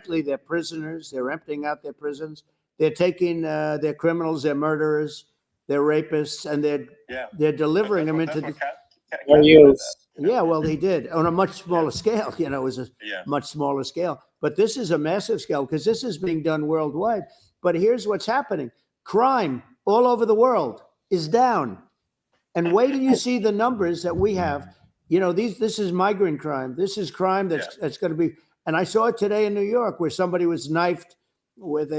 frankly, they're prisoners. They're emptying out their prisons. They're taking their criminals, their murderers, their rapists, and they're delivering them into the. Yeah, well, they did on a much smaller scale. You know, it was a much smaller scale. But this is a massive scale because this is being done worldwide. But here's what's happening. Crime all over the world is down. And wait till you see the numbers that we have. You know, this is migrant crime. This is crime that's going to be. And I saw it today in New York where somebody was knifed with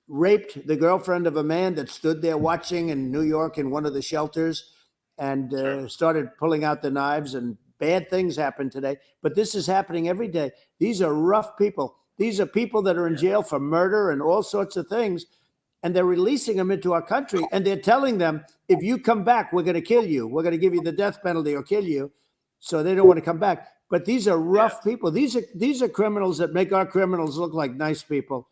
raped the girlfriend of a man that stood there watching in New York in one of the shelters and started pulling out the knives, and bad things happened today. But this is happening every day. These are rough people. These are people that are in jail for murder and all sorts of things. And they're releasing them into our country. And they're telling them, if you come back, we're going to kill you. We're going to give you the death penalty or kill you. So they don't want to come back. But these are rough people. These are criminals that make our criminals look like nice people.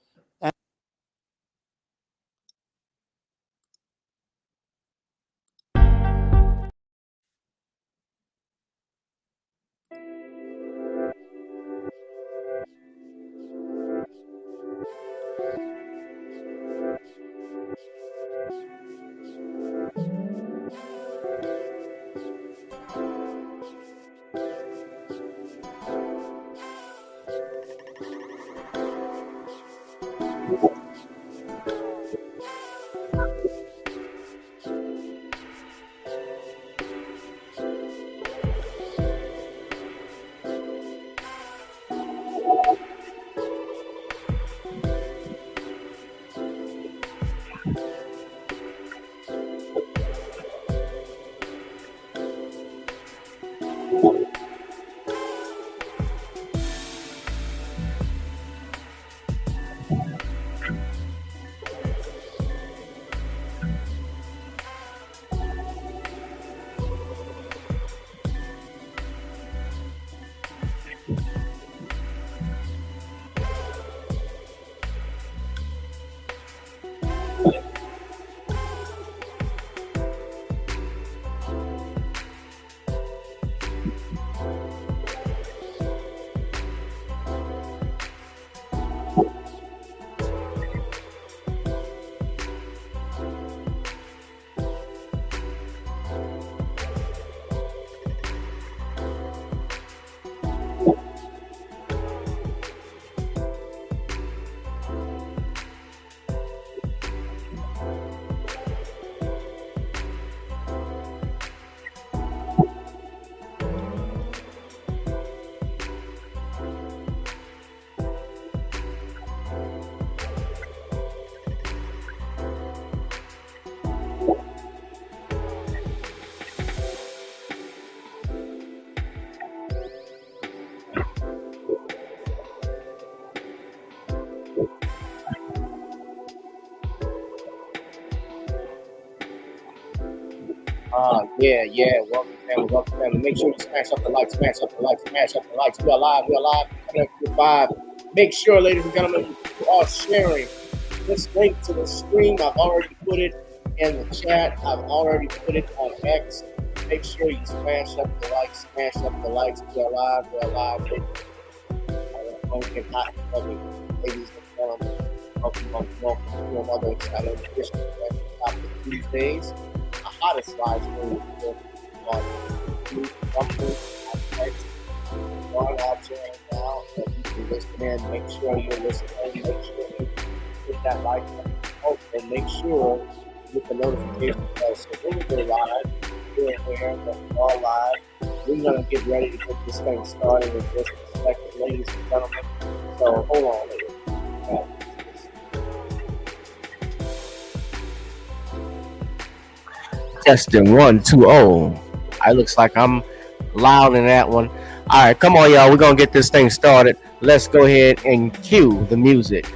Welcome family. Make sure you smash up the likes. We are live. Coming up to 5. Make sure, ladies and gentlemen, you are sharing this link to the stream. I've already put it in the chat. I've already put it on X. Make sure you smash up the likes. We are live. Ladies and gentlemen, welcome to another exciting edition of Topic Tuesdays. The hottest live stream on YouTube, out here right now, so you can listen in. Make sure you're listening. Make sure you hit that like button. Also, make sure you get the notification bell. So when we go live, we're here, we're all live. We're gonna get ready to get this thing started in just a second, ladies and gentlemen. So hold on, ladies. Testing 1 2 0. It looks like I'm loud in that one. All right, come on, y'all. We're gonna get this thing started. Let's go ahead and cue the music.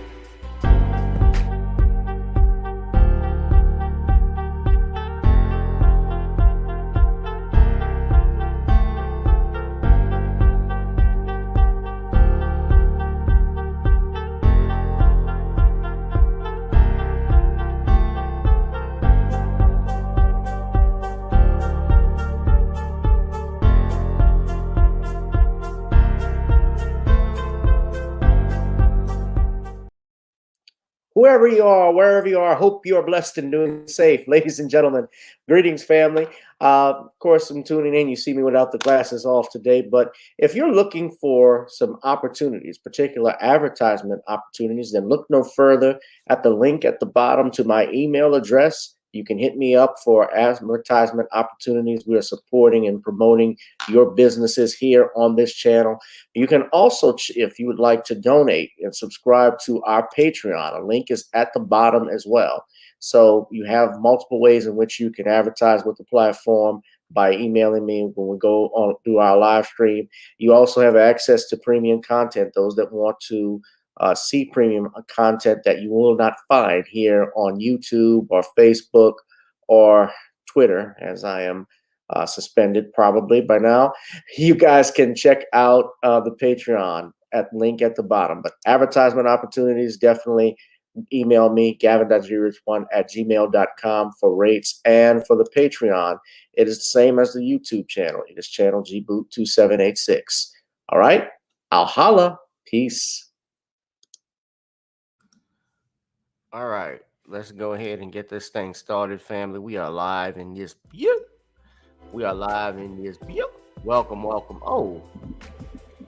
whoever you are, wherever you are, hope you are blessed and doing safe. Ladies and gentlemen, greetings, family. Of course, I'm tuning in. You see me without the glasses off today, but if you're looking for some opportunities, particular advertisement opportunities, then look no further at the link at the bottom to my email address. You can hit me up for advertisement opportunities. We are supporting and promoting your businesses here on this channel. You can also, if you would like to donate and subscribe to our Patreon, a link is at the bottom as well. So you have multiple ways in which you can advertise with the platform by emailing me when we go on do our live stream. You also have access to premium content, those that want to see premium content that you will not find here on YouTube or Facebook or Twitter, as I am suspended probably by now. You guys can check out the Patreon at link at the bottom. But advertisement opportunities, definitely email me, gavin.grich1@gmail.com for rates. And for the Patreon, it is the same as the YouTube channel. It is channel gboot2786. All right, I'll holla. Peace. All right, let's go ahead and get this thing started, family. We are live in this. We are live in this. Welcome, welcome. Oh,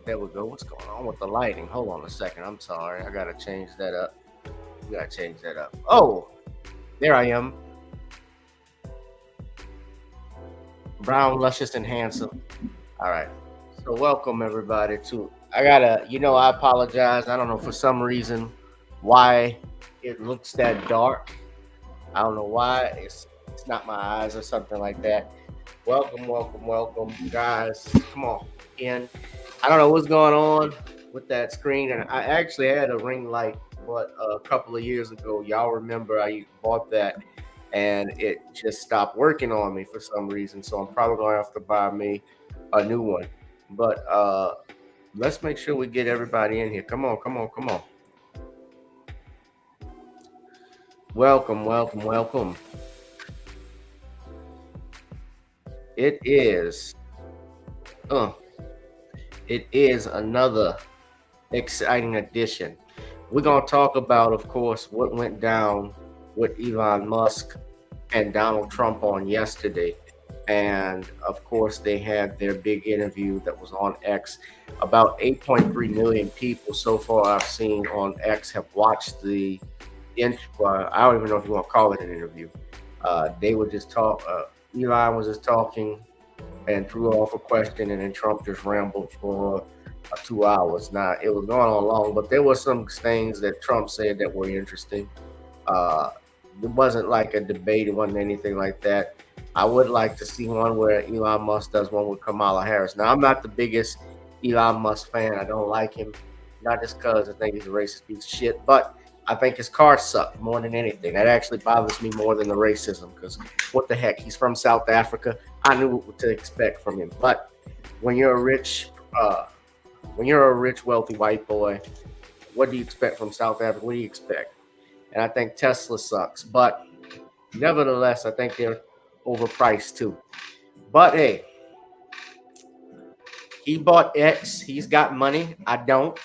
there we go. What's going on with the lighting? Hold on a second. I'm sorry. I gotta change that up. We gotta change that up. Oh, there I am. Brown, luscious, and handsome. All right. So welcome everybody to. I apologize. I don't know for some reason why it looks that dark. I don't know why. It's not my eyes or something like that. Welcome, welcome, welcome, guys. Come on in. I don't know what's going on with that screen, and I actually had a ring light, a couple of years ago. Y'all remember I bought that, and it just stopped working on me for some reason. So I'm probably gonna have to buy me a new one. But let's make sure we get everybody in here. Come on, come on, come on. Welcome, welcome, welcome. It is another exciting edition. We're going to talk about, of course, what went down with Elon Musk and Donald Trump on yesterday. And of course, they had their big interview that was on X. About 8.3 million people so far I've seen on X have watched the I don't even know if you want to call it an interview. They would just talk. Elon was just talking and threw off a question, and then Trump just rambled for 2 hours. Now, it was going on long, but there were some things that Trump said that were interesting. It wasn't like a debate. It wasn't anything like that. I would like to see one where Elon Musk does one with Kamala Harris. Now, I'm not the biggest Elon Musk fan. I don't like him, not just because I think he's a racist piece of shit, but I think his cars suck more than anything. That actually bothers me more than the racism, because what the heck? He's from South Africa. I knew what to expect from him. But when you're a rich, wealthy white boy, what do you expect from South Africa? What do you expect? And I think Tesla sucks. But nevertheless, I think they're overpriced too. But hey, he bought X. He's got money. I don't.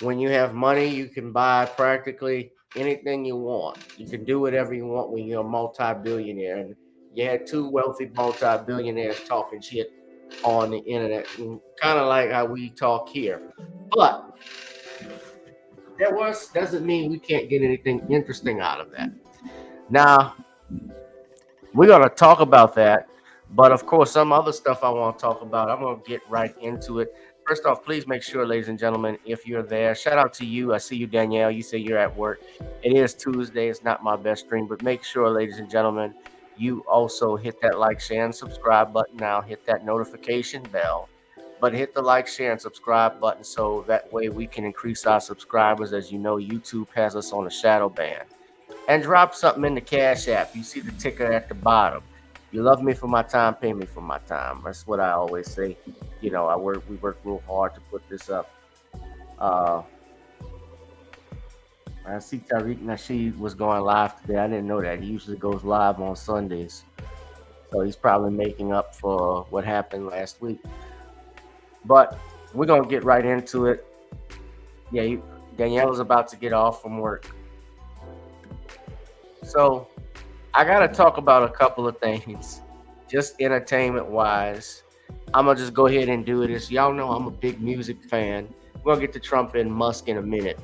When you have money, you can buy practically anything you want. You can do whatever you want when you're a multi-billionaire. And you had two wealthy multi-billionaires talking shit on the internet, kind of like how we talk here. But doesn't mean we can't get anything interesting out of that. Now, we're going to talk about that. But of course, some other stuff I want to talk about. I'm going to get right into it. First off, please make sure, ladies and gentlemen, if you're there, shout out to you. I see you, Danielle. You say you're at work. It is Tuesday. It's not my best stream, but make sure, ladies and gentlemen, you also hit that like, share, and subscribe button now. Hit that notification bell, but hit the like, share, and subscribe button so that way we can increase our subscribers. As you know, YouTube has us on a shadow ban. And drop something in the Cash App. You see the ticker at the bottom. You love me for my time, pay me for my time. That's what I always say. You know, we work real hard to put this up. I see Tariq Nasheed was going live today. I didn't know that. He usually goes live on Sundays. So he's probably making up for what happened last week. But we're going to get right into it. Yeah, Danielle's about to get off from work. So I gotta talk about a couple of things, just entertainment wise. I'm gonna just go ahead and do it. As y'all know, I'm a big music fan. We're gonna get to Trump and Musk in a minute,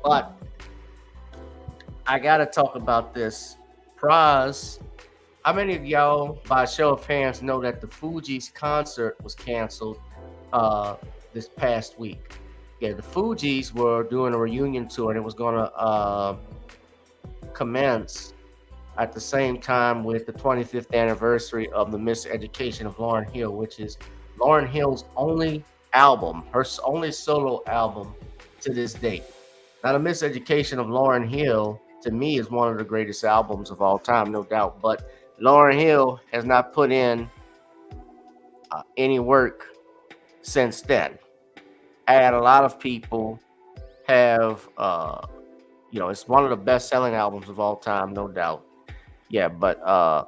but I gotta talk about this. Praz, how many of y'all, by a show of hands, know that the Fugees concert was canceled this past week? Yeah, the Fugees were doing a reunion tour, and it was gonna commence at the same time with the 25th anniversary of the Miseducation of Lauryn Hill, which is Lauryn Hill's only album, her only solo album to this date. Now, the Miseducation of Lauryn Hill, to me, is one of the greatest albums of all time, no doubt. But Lauryn Hill has not put in any work since then. And a lot of people have, it's one of the best-selling albums of all time, no doubt. Yeah, but a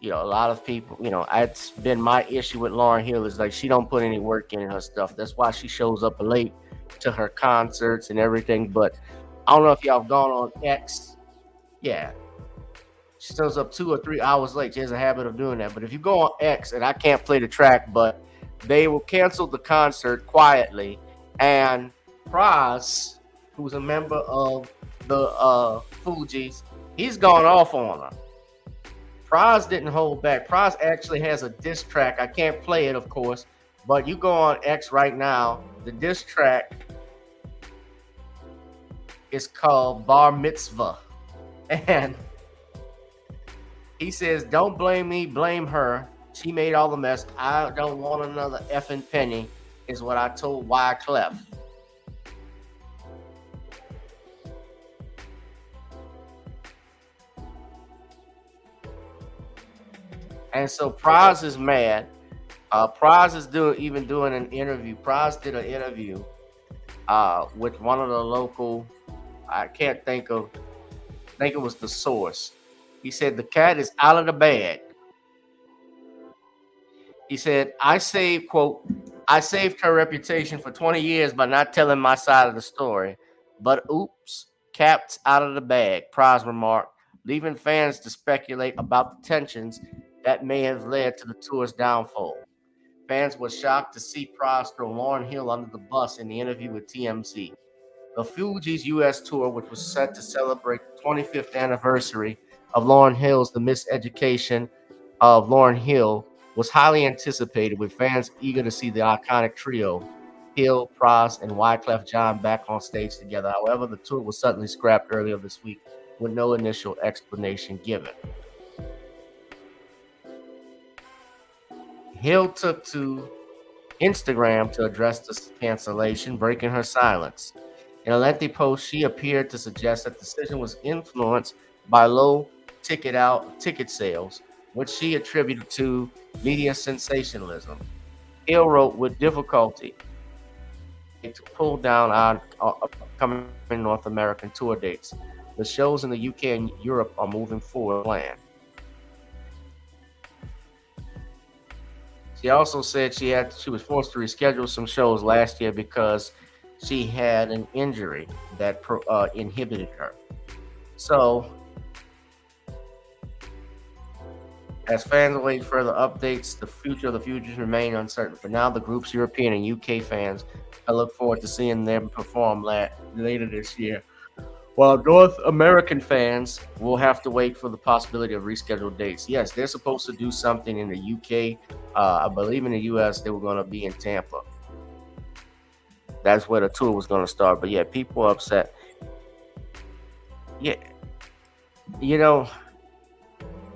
lot of people, it's been my issue with Lauryn Hill is like she don't put any work in her stuff. That's why she shows up late to her concerts and everything. But I don't know if y'all have gone on X. Yeah, she shows up 2 or 3 hours late. She has a habit of doing that. But if you go on X, and I can't play the track, but they will cancel the concert quietly, and Pras, who's a member of the Fugees, he's gone off on her. Praz didn't hold back. Praz actually has a diss track. I can't play it, of course, but you go on X right now. The diss track is called Bar Mitzvah. And he says, don't blame me, blame her. She made all the mess. I don't want another effing penny, is what I told Wyclef. And so Praz is mad. Praz is doing an interview. Praz did an interview with one of the local, I think it was The Source. He said the cat is out of the bag. He said, I saved her reputation for 20 years by not telling my side of the story. But oops, cat's out of the bag, Praz remarked, leaving fans to speculate about the tensions that may have led to the tour's downfall. Fans were shocked to see Praz throw Lauryn Hill under the bus in the interview with TMZ. The Fugees' U.S. tour, which was set to celebrate the 25th anniversary of Lauryn Hill's The Miseducation of Lauryn Hill, was highly anticipated, with fans eager to see the iconic trio, Hill, Praz, and Wyclef Jean, back on stage together. However, the tour was suddenly scrapped earlier this week with no initial explanation given. Hill took to Instagram to address the cancellation, breaking her silence. In a lengthy post, she appeared to suggest that the decision was influenced by low ticket sales, which she attributed to media sensationalism. Hill wrote, with difficulty to pull down our upcoming North American tour dates. The shows in the UK and Europe are moving forward plan. She also said she was forced to reschedule some shows last year because she had an injury that inhibited her. So, as fans await further updates, the future of the Fugees remain uncertain. For now, the group's European and UK fans, I look forward to seeing them perform later this year, while North American fans will have to wait for the possibility of rescheduled dates. Yes, they're supposed to do something in the UK. I believe in the US, they were going to be in Tampa. That's where the tour was going to start. But yeah, people are upset. Yeah,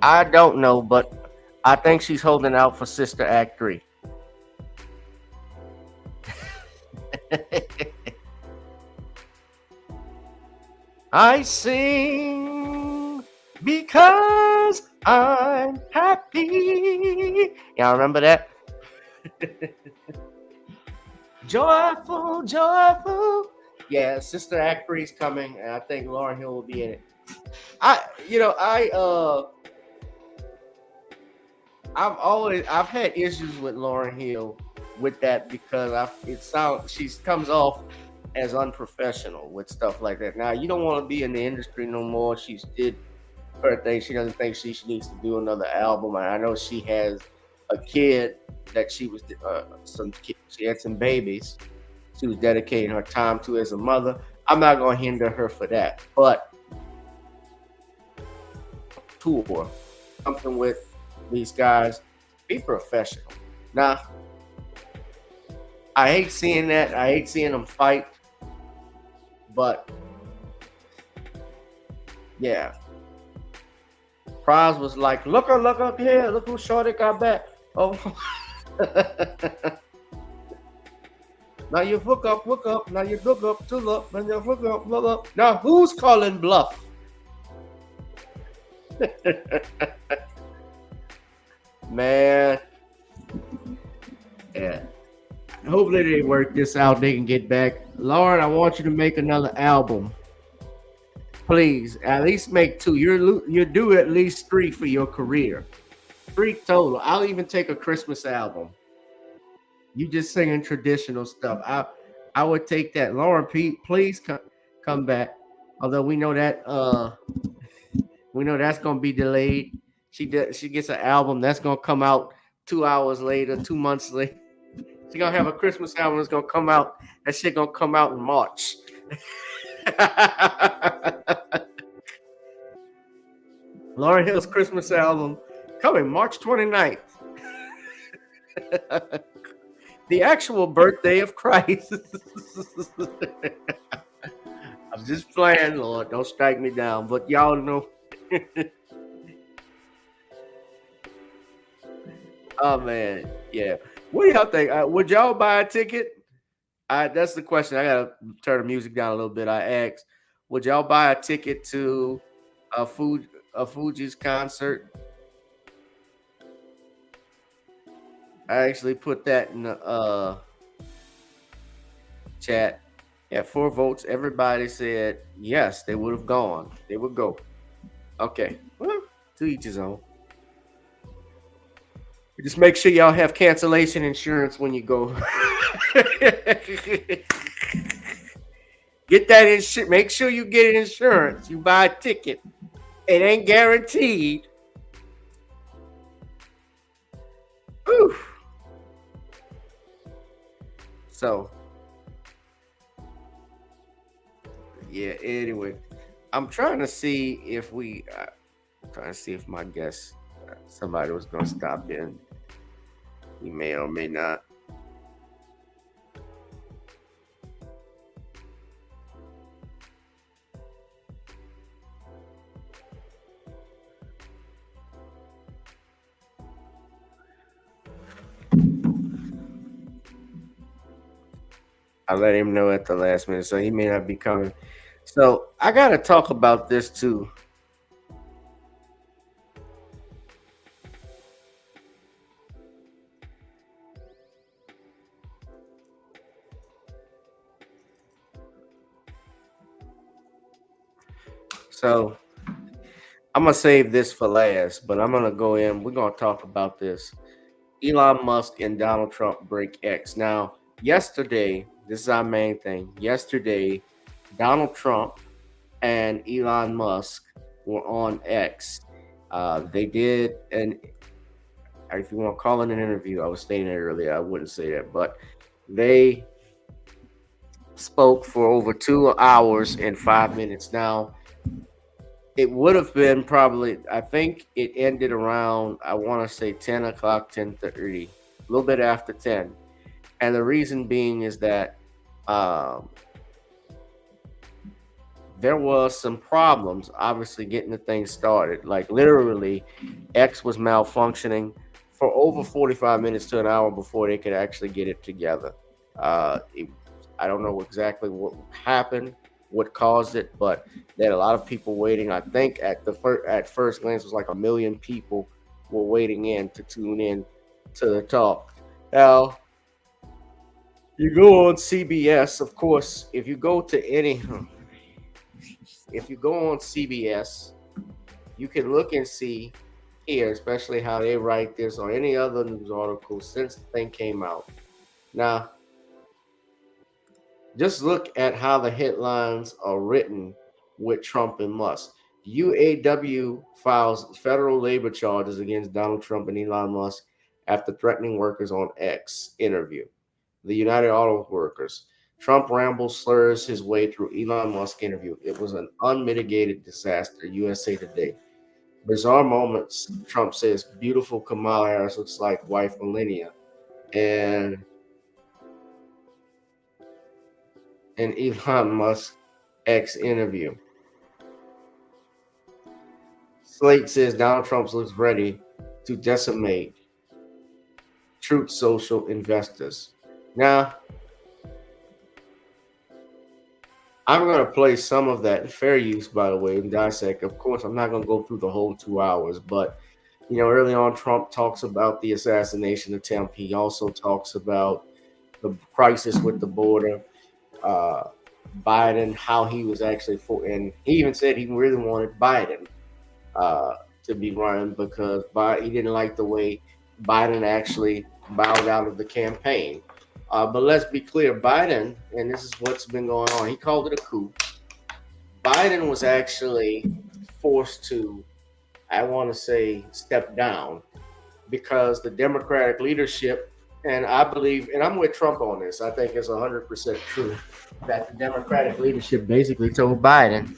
I don't know, but I think she's holding out for Sister Act 3. I sing because I'm happy. Y'all remember that? Joyful, joyful. Yeah, Sister Act 3 is coming, and I think Lauryn Hill will be in it. I've had issues with Lauryn Hill with that because she comes off as unprofessional with stuff like that. Now, you don't want to be in the industry no more. She did her thing. She doesn't think she needs to do another album. I know she has a kid that she was she had some babies. She was dedicating her time to as a mother. I'm not gonna hinder her for that, but tour something with these guys, be professional. Now, I hate seeing that. I hate seeing them fight, but yeah. Prize was like, look up here, look who Shorty got back. Oh, now you hook up, now you look up, to look, now you hook up, look up. Now who's calling bluff? Man, yeah. Hopefully they work this out. They can get back. Lauren, I want you to make another album. Please, at least make 2. You're due at least 3 for your career. 3 total. I'll even take a Christmas album. You just singing traditional stuff. I would take that. Lauren, Pete, please come back. Although we know that that's gonna be delayed. She gets an album that's gonna come out 2 hours later, 2 months later. She's gonna have a Christmas album that's gonna come out. That shit gonna come out in March. Lauryn Hill's Christmas album coming March 29th. The actual birthday of Christ. I'm just playing, Lord. Don't strike me down. But y'all know. Oh, man. Yeah. What do y'all think? Would y'all buy a ticket? That's the question. I got to turn the music down a little bit. I asked, would y'all buy a ticket to a Fuji's concert? I actually put that in the chat. At 4 votes, everybody said yes, they would have gone. They would go. Okay. Well, to each his own. Just make sure y'all have cancellation insurance when you go. Get that insurance. Make sure you get insurance. You buy a ticket. It ain't guaranteed. Oof. So, yeah, anyway, I'm trying to see if my guest, somebody was going to stop in. He may or may not. I let him know at the last minute, so he may not be coming. So I got to talk about this too. So I'm going to save this for last, but I'm going to go in. We're going to talk about this. Elon Musk and Donald Trump break X. Now, yesterday, this is our main thing. Yesterday, Donald Trump and Elon Musk were on X. They did, and if you want to call it an interview, I was stating it earlier, I wouldn't say that, but they spoke for over 2 hours and 5 minutes. Now, it would have been probably, I think it ended around, I want to say 10 o'clock, 10:30, a little bit after 10. And the reason being is that there was some problems, obviously, getting the thing started. Like literally, X was malfunctioning for over 45 minutes to an hour before they could actually get it together. I don't know exactly what happened, what caused it, but they had a lot of people waiting. I think at first glance it was like 1 million people were waiting in to tune in to the talk. Now, you go on CBS, of course. If you go on CBS, you can look and see here, especially how they write this or any other news article since the thing came out. Now, just look at how the headlines are written with Trump and Musk. UAW files federal labor charges against Donald Trump and Elon Musk after threatening workers on X interview. The United Auto Workers. Trump rambles, slurs his way through Elon Musk interview. It was an unmitigated disaster. USA Today. Bizarre moments. Trump says beautiful Kamala Harris looks like wife Melania. And Elon Musk X interview. Slate says Donald Trump looks ready to decimate Truth Social investors. Now, I'm going to play some of that, fair use, by the way, and dissect. Of course, I'm not going to go through the whole 2 hours, but, early on, Trump talks about the assassination attempt. He also talks about the crisis with the border, Biden, how he was actually for, and he even said he really wanted Biden to be running because he didn't like the way Biden actually bowed out of the campaign. But let's be clear, Biden, and this is what's been going on, he called it a coup. Biden was actually forced to, I want to say, step down because the Democratic leadership, and I believe, and I'm with Trump on this, I think it's 100% true, that the Democratic leadership basically told Biden,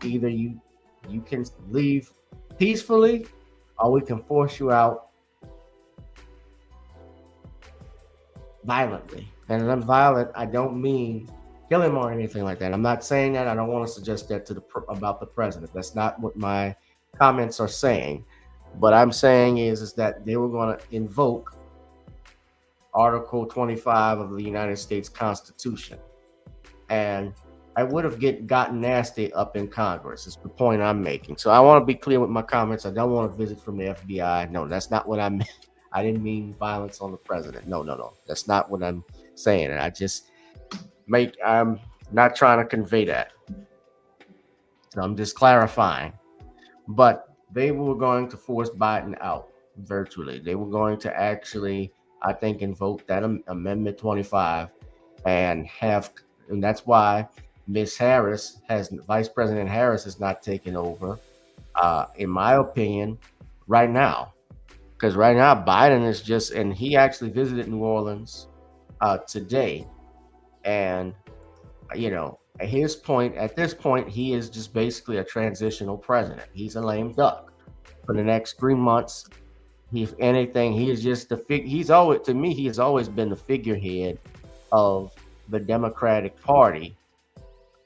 either you can leave peacefully or we can force you out violently. And I'm violent, I don't mean kill him or anything like that. I'm not saying that. I don't want to suggest that about the president. That's not what my comments are saying. What I'm saying is that they were going to invoke Article 25 of the United States Constitution. And I would have gotten nasty up in Congress, is the point I'm making. So I want to be clear with my comments. I don't want to visit from the FBI. No, that's not what I meant. I didn't mean violence on the president. No. That's not what I'm saying. And I'm not trying to convey that. So I'm just clarifying. But they were going to force Biden out virtually. They were going to actually, I think, invoke that Amendment 25 and that's why Vice President Harris has not taken over, in my opinion, right now. Because right now, Biden is and he actually visited New Orleans today. And, at this point, he is just basically a transitional president. He's a lame duck. For the next 3 months, if anything, he is just he has always been the figurehead of the Democratic Party.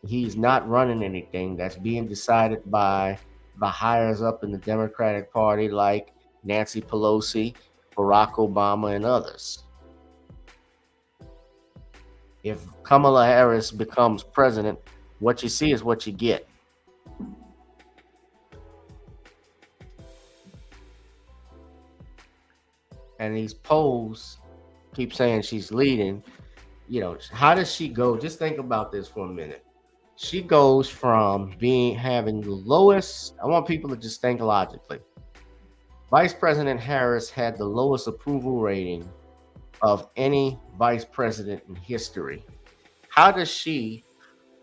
He's not running anything. That's being decided by the hires up in the Democratic Party, like Nancy Pelosi, Barack Obama, and others. If Kamala Harris becomes president, what you see is what you get. And these polls keep saying she's leading. How does she go? Just think about this for a minute. She goes from having the lowest, I want people to just think logically. Vice President Harris had the lowest approval rating of any vice president in history. How does she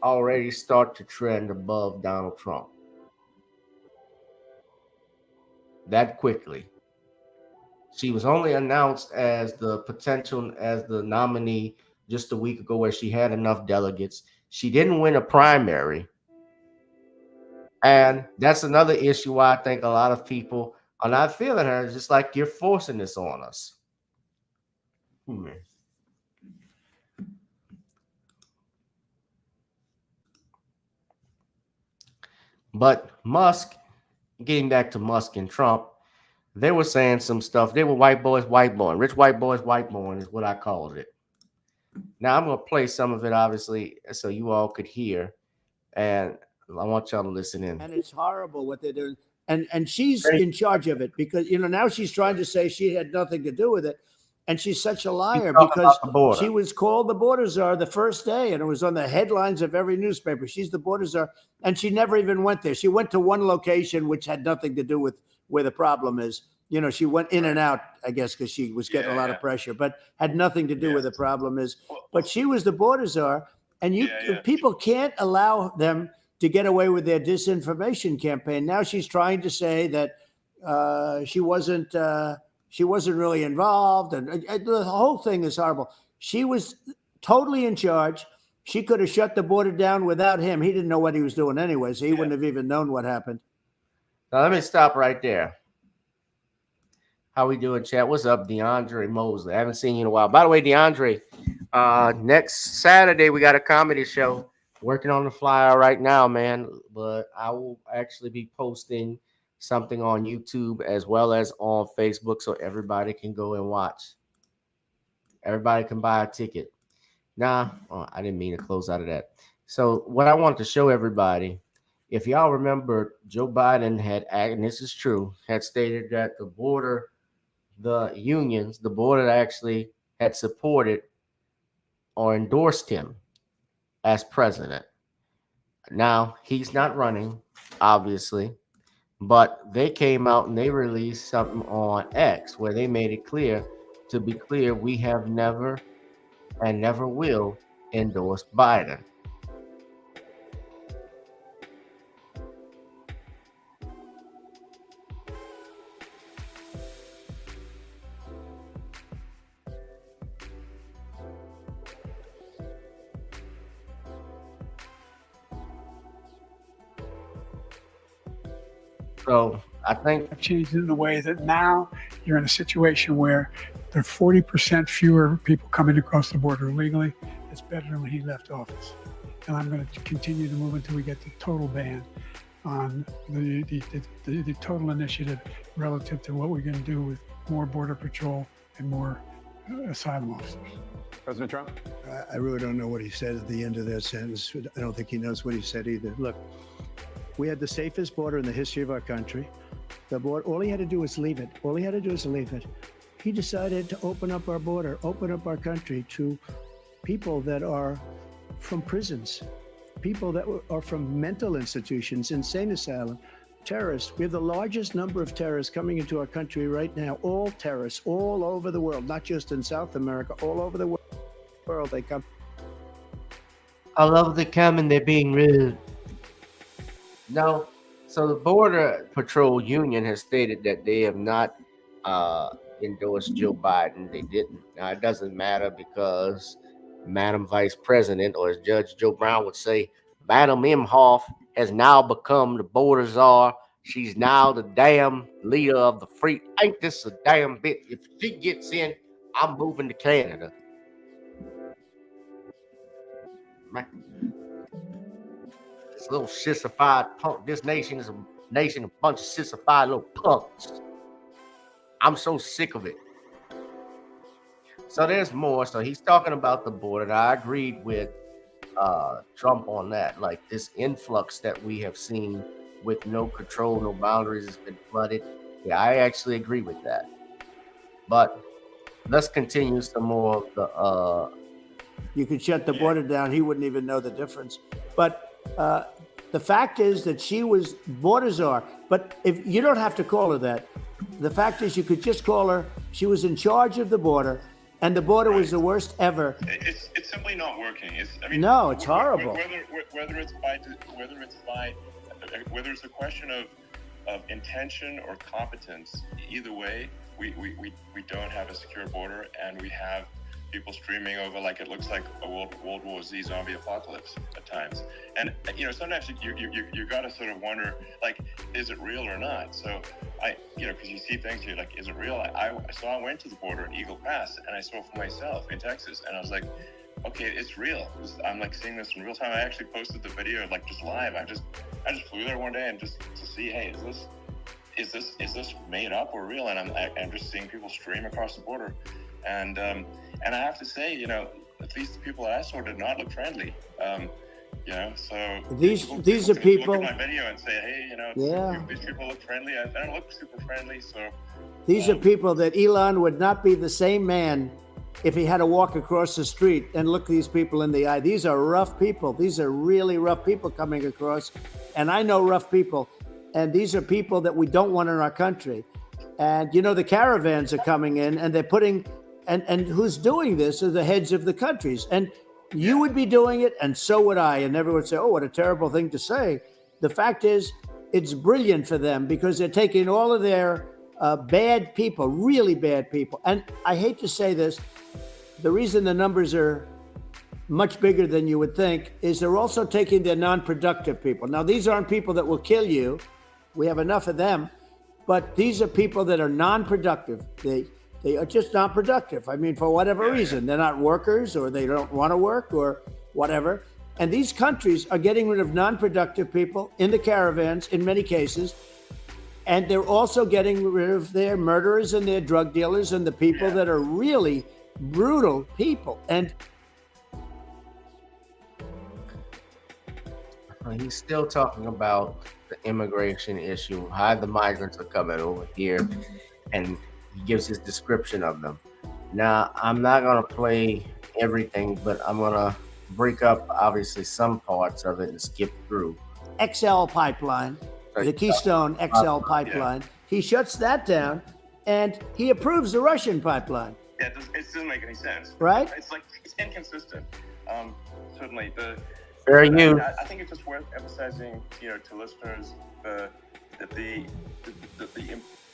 already start to trend above Donald Trump that quickly? She was only announced as the nominee just a week ago, where she had enough delegates. She didn't win a primary. And that's another issue why I think a lot of people are not feeling her. It's just like, you're forcing this on us. But Musk, getting back to Musk and Trump, they were saying some stuff. They were white boys, white boy. Rich white boys, white boy is what I called it. Now I'm going to play some of it, obviously, so you all could hear. And I want y'all to listen in. And it's horrible what they're doing. And she's in charge of it because, now she's trying to say she had nothing to do with it. And she's such a liar because she was called the border czar the first day, and it was on the headlines of every newspaper. She's the border czar, and she never even went there. She went to one location, which had nothing to do with where the problem is. She went in and out, I guess, because she was getting a lot of pressure, but had nothing to do with the problem is. But she was the border czar, and people can't allow them to get away with their disinformation campaign. Now she's trying to say that she wasn't really involved, and the whole thing is horrible. She was totally in charge. She could have shut the border down without him. He didn't know what he was doing anyway, so he wouldn't have even known what happened. Now let me stop right there. How we doing, chat? What's up, DeAndre Mosley? I haven't seen you in a while. By the way, DeAndre, next Saturday we got a comedy show. Working on the flyer right now, man. But I will actually be posting something on YouTube as well as on Facebook, so everybody can go and watch. Everybody can buy a ticket. Nah, I didn't mean to close out of that. So what I wanted to show everybody, if y'all remember, Joe Biden had, and this is true, had stated that the border actually had supported or endorsed him as president. Now, he's not running, obviously, but they came out and they released something on X where they made it clear, to be clear, we have never and never will endorse Biden. So I think I've changed it in a way that now you're in a situation where there are 40% fewer people coming across the border illegally. It's better than when he left office. And I'm going to continue to move until we get the total ban on the total initiative relative to what we're going to do with more border patrol and more asylum officers. President Trump? I really don't know what he said at the end of that sentence. I don't think he knows what he said either. Look, we had the safest border in the history of our country. The border, all he had to do was leave it. All he had to do was leave it. He decided to open up our border, open up our country to people that are from prisons, people that are from mental institutions, insane asylum, terrorists. We have the largest number of terrorists coming into our country right now, all terrorists, all over the world, not just in South America, all over the world they come. I love the comment, they're being rude. No, so the Border Patrol Union has stated that they have not endorsed Joe Biden. They didn't. Now, it doesn't matter because Madam Vice President, or as Judge Joe Brown would say, Madam Imhoff has now become the border czar. She's now the damn leader of the free. Ain't this a damn bit? If she gets in, I'm moving to Canada. Man. This little sissified punk. This nation is a nation of bunch of sissified little punks. I'm so sick of it. So there's more. So he's talking about the border. I agreed with Trump on that. Like this influx that we have seen with no control, no boundaries, has been flooded. Yeah, I actually agree with that. But let's continue some more of the. You could shut the border down. He wouldn't even know the difference. But the fact is that she was border czar. But if you don't have to call her that, the fact is you could just call her. She was in charge of the border, and the border was the worst ever. It's simply not working. It's horrible. Whether it's a question of intention or competence, either way, we don't have a secure border, and we have people streaming over like it looks like a World War Z zombie apocalypse at times. And sometimes you got to sort of wonder, like, is it real or not? So because you see things, you're like, is it real? So I went to the border at Eagle Pass, and I saw for myself in Texas, and I was like, okay, it's real. I'm like seeing this in real time. I actually posted the video like just live. I just flew there one day and just to see, hey, is this made up or real? And I'm just seeing people stream across the border, and I have to say, at least the people that I saw did not look friendly. So these are people look at my video and say, hey, these people look friendly. I don't look super friendly. So these are people that Elon would not be the same man if he had to walk across the street and look these people in the eye. These are rough people. These are really rough people coming across. And I know rough people. And these are people that we don't want in our country. And, the caravans are coming in, and they're putting, and who's doing this are the heads of the countries. And You would be doing it, and so would I. And everyone would say, oh, what a terrible thing to say. The fact is, it's brilliant for them because they're taking all of their bad people, really bad people. And I hate to say this, the reason the numbers are much bigger than you would think is they're also taking their non-productive people. Now, these aren't people that will kill you. We have enough of them. But these are people that are non-productive. They are just not productive. I mean, for whatever reason, they're not workers or they don't want to work or whatever. And these countries are getting rid of non-productive people in the caravans in many cases. And they're also getting rid of their murderers and their drug dealers and the people that are really brutal people. And he's still talking about the immigration issue, how the migrants are coming over here, and he gives his description of them. Now, I'm not going to play everything, but I'm going to break up, obviously, some parts of it and skip through. XL pipeline, the Keystone XL pipeline, he shuts that down, and he approves the Russian pipeline. Yeah, it doesn't make any sense. Right? It's like, it's inconsistent. Certainly, Fair use. I think it's just worth emphasizing, to listeners, the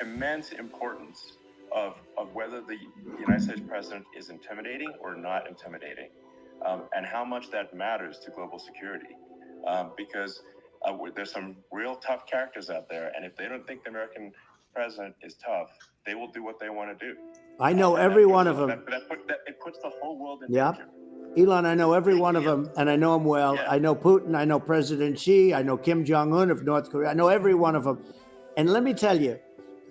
immense importance of whether the United States president is intimidating or not intimidating, and how much that matters to global security. Because there's some real tough characters out there, and if they don't think the American president is tough, they will do what they want to do. I know every one of them. It puts the whole world in Yeah. danger. Elon, I know every one of them, and I know them well. Yeah. I know Putin, I know President Xi, I know Kim Jong-un of North Korea. I know every one of them. And let me tell you,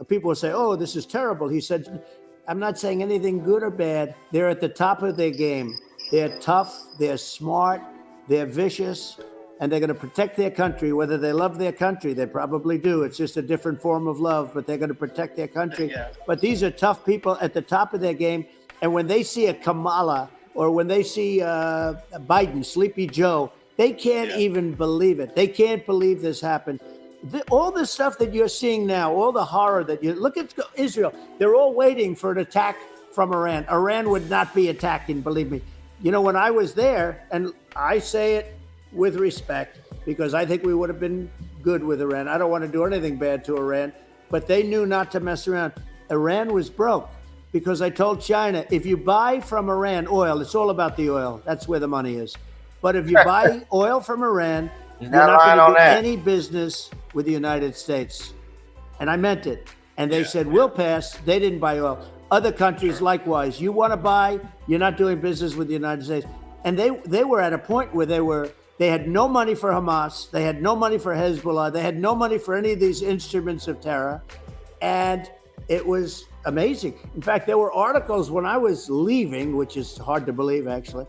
people will say, oh, this is terrible. He said, I'm not saying anything good or bad. They're at the top of their game. They're tough, they're smart, they're vicious, and they're going to protect their country. Whether they love their country, they probably do. It's just a different form of love, but they're going to protect their country. Yeah. But these are tough people at the top of their game. And when they see a Kamala or when they see Biden, Sleepy Joe, they can't even believe it. They can't believe this happened. All the stuff that you're seeing now, all the horror that you look at Israel, they're all waiting for an attack from Iran. Iran would not be attacking, believe me. When I was there, and I say it with respect because I think we would have been good with Iran. I don't want to do anything bad to Iran, but they knew not to mess around. Iran was broke because I told China, if you buy from Iran oil, it's all about the oil. That's where the money is. But if you buy oil from Iran, you're not going to do any business with the United States. And I meant it. And they said, we'll pass. They didn't buy oil. Other countries, likewise. You want to buy, you're not doing business with the United States. And they were at a point where they had no money for Hamas. They had no money for Hezbollah. They had no money for any of these instruments of terror. And it was amazing. In fact, there were articles when I was leaving, which is hard to believe, actually,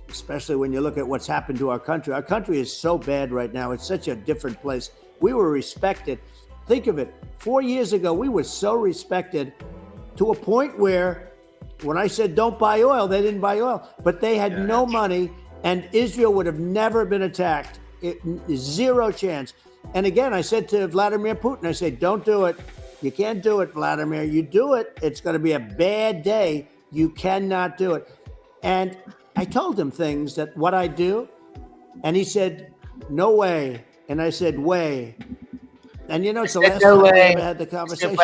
especially when you look at what's happened to our country. Our country is so bad right now. It's such a different place. We were respected. Think of it. 4 years ago, we were so respected to a point where when I said don't buy oil, they didn't buy oil. But they had no money, and Israel would have never been attacked. Zero chance. And again, I said to Vladimir Putin, I said, don't do it. You can't do it, Vladimir. You do it, it's going to be a bad day. You cannot do it. And I told him things that what I do, and he said, no way. And I said, way. And it's the last time I ever had the conversation.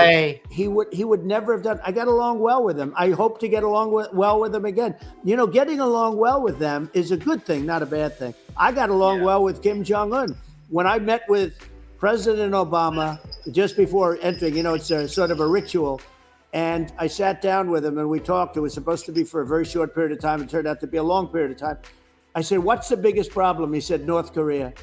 He would never have done. I got along well with him. I hope to get along well with him again. Getting along well with them is a good thing, not a bad thing. I got along well with Kim Jong-un. When I met with President Obama just before entering, it's a sort of a ritual. And I sat down with him and we talked. It was supposed to be for a very short period of time. It turned out to be a long period of time. I said, what's the biggest problem? He said, North Korea.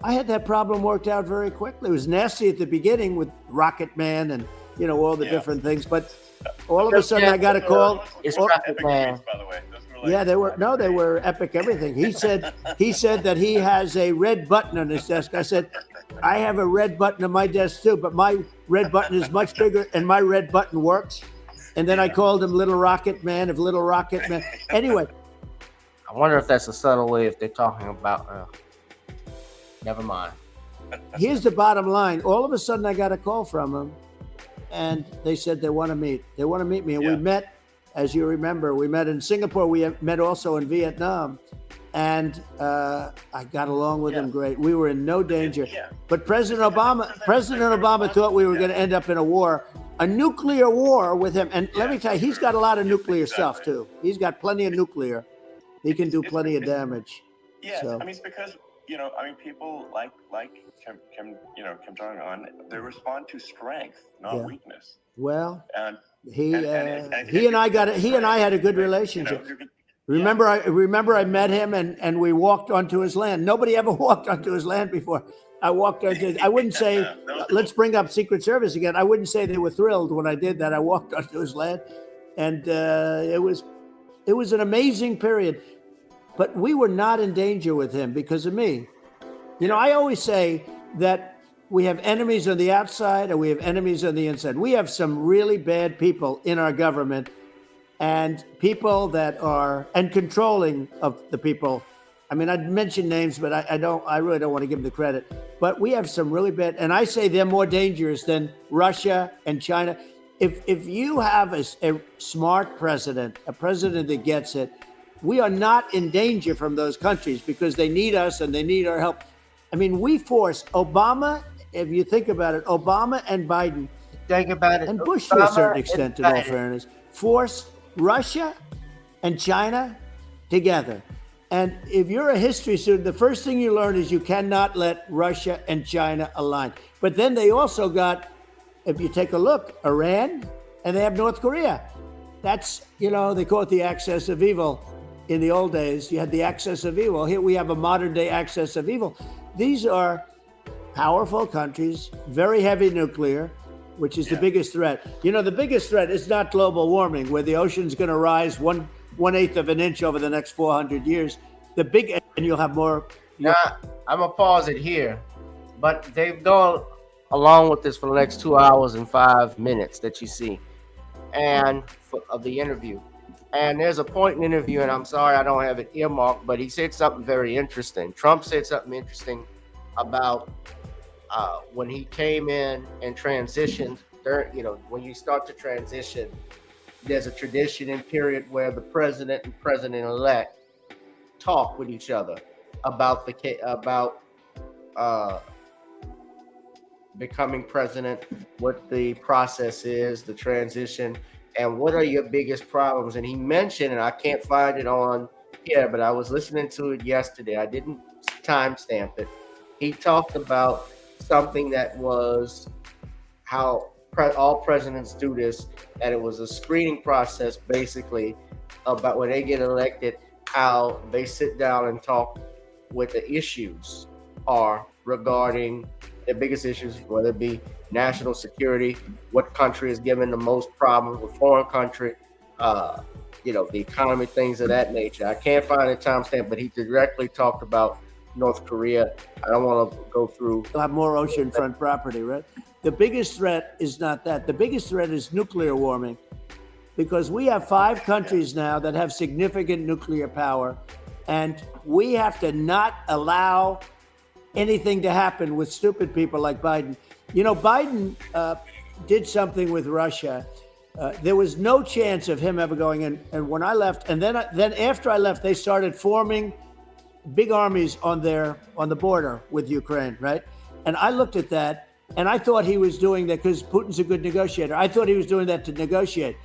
I had that problem worked out very quickly. It was nasty at the beginning with Rocket Man and, all the different things. But all of a sudden I got a call. It's Rocket Man. By the way. They were epic everything. He said that he has a red button on his desk. I said, I have a red button on my desk too, but my red button is much bigger and my red button works. And then I called him Little Rocket Man of Little Rocket Man. Anyway. I wonder if that's a subtle way if they're talking about, never mind. Here's the bottom line. All of a sudden I got a call from them and they said they want to meet. They want to meet me. And we met, as you remember, we met in Singapore. We met also in Vietnam. and I got along with him great. We were in no danger. Yeah. But President Obama thought we were going to end up in a nuclear war with him. And let me tell you, he's got a lot of nuclear stuff too. He's got plenty of nuclear. He can do plenty of damage. Yeah, So. I mean, it's because people like Kim Jong Un, they respond to strength, not weakness. Well, And he and I had a good relationship. Remember I met him and we walked onto his land. Nobody ever walked onto his land before. I wouldn't say, let's bring up Secret Service again. I wouldn't say they were thrilled when I did that. I walked onto his land, and it was an amazing period. But we were not in danger with him because of me. I always say that we have enemies on the outside and we have enemies on the inside. We have some really bad people in our government, and people that are controlling of the people. I mean, I'd mention names, but I really don't want to give them the credit. But we have some really bad, and I say they're more dangerous than Russia and China. If you have a smart president, a president that gets it, we are not in danger from those countries because they need us and they need our help. I mean, we forced Obama, if you think about it, Obama and Biden, and Bush to a certain extent, in all fairness, forced Russia and China together. And if you're a history student, the first thing you learn is you cannot let Russia and China align. But then they also got, if you take a look, Iran, and they have North Korea. That's, they call it the axis of evil. In the old days, you had the axis of evil. Here we have a modern day axis of evil. These are powerful countries, very heavy nuclear, which is the biggest threat. The biggest threat is not global warming, where the ocean's going to rise 1/8 of an inch over the next 400 years. And you'll have more. Now, I'm going to pause it here, but they've gone along with this for the next 2 hours and 5 minutes that you see of the interview. And there's a point in the interview, and I'm sorry I don't have it earmarked, but he said something very interesting. Trump said something interesting about when he came in and transitioned. When you start to transition, there's a tradition and period where the president and president-elect talk with each other about becoming president, what the process is, the transition, and what are your biggest problems. And he mentioned, and I can't find it on here, but I was listening to it yesterday. I didn't timestamp it. He talked about something that was how all presidents do this, that it was a screening process, basically, about when they get elected, how they sit down and talk what the issues are regarding their biggest issues, whether it be national security, what country is giving the most problems with foreign country, the economy, things of that nature. I can't find a timestamp, but he directly talked about North Korea. I don't want to go through. You'll have more oceanfront property, right? The biggest threat is not that. The biggest threat is nuclear warming, because we have 5 countries now that have significant nuclear power, and we have to not allow anything to happen with stupid people like Biden. Biden did something with Russia. There was no chance of him ever going in. And when I left, and then after I left, they started forming big armies on the border with Ukraine, right? And I looked at that, and I thought he was doing that because Putin's a good negotiator. I thought he was doing that to negotiate.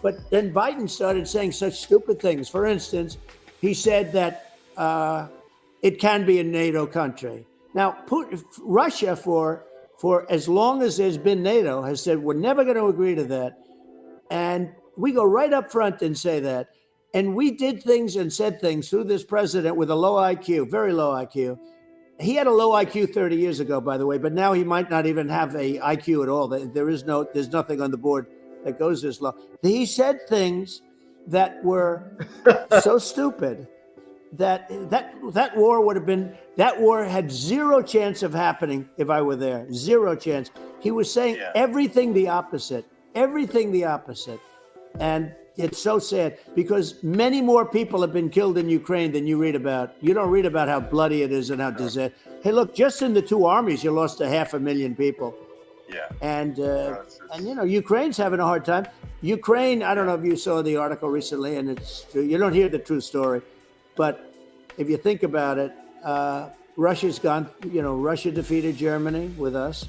But then Biden started saying such stupid things. For instance, he said that it can be a NATO country. Now, Russia, for as long as there's been NATO, has said, we're never going to agree to that. And we go right up front and say that. And we did things and said things through this president with a low IQ, very low IQ. He had a low IQ 30 years ago, by the way, but now he might not even have a IQ at all. There's nothing on the board that goes this low. He said things that were so stupid that war had zero chance of happening if I were there. Zero chance. He was saying everything the opposite. And it's so sad because many more people have been killed in Ukraine than you read about. You don't read about how bloody it is and how disaster. Hey, look, just in the 2 armies, you lost 500,000 people. Yeah. And Ukraine's having a hard time. Ukraine, I don't know if you saw the article recently, and it's true. You don't hear the true story, but if you think about it, Russia's gone, Russia defeated Germany with us,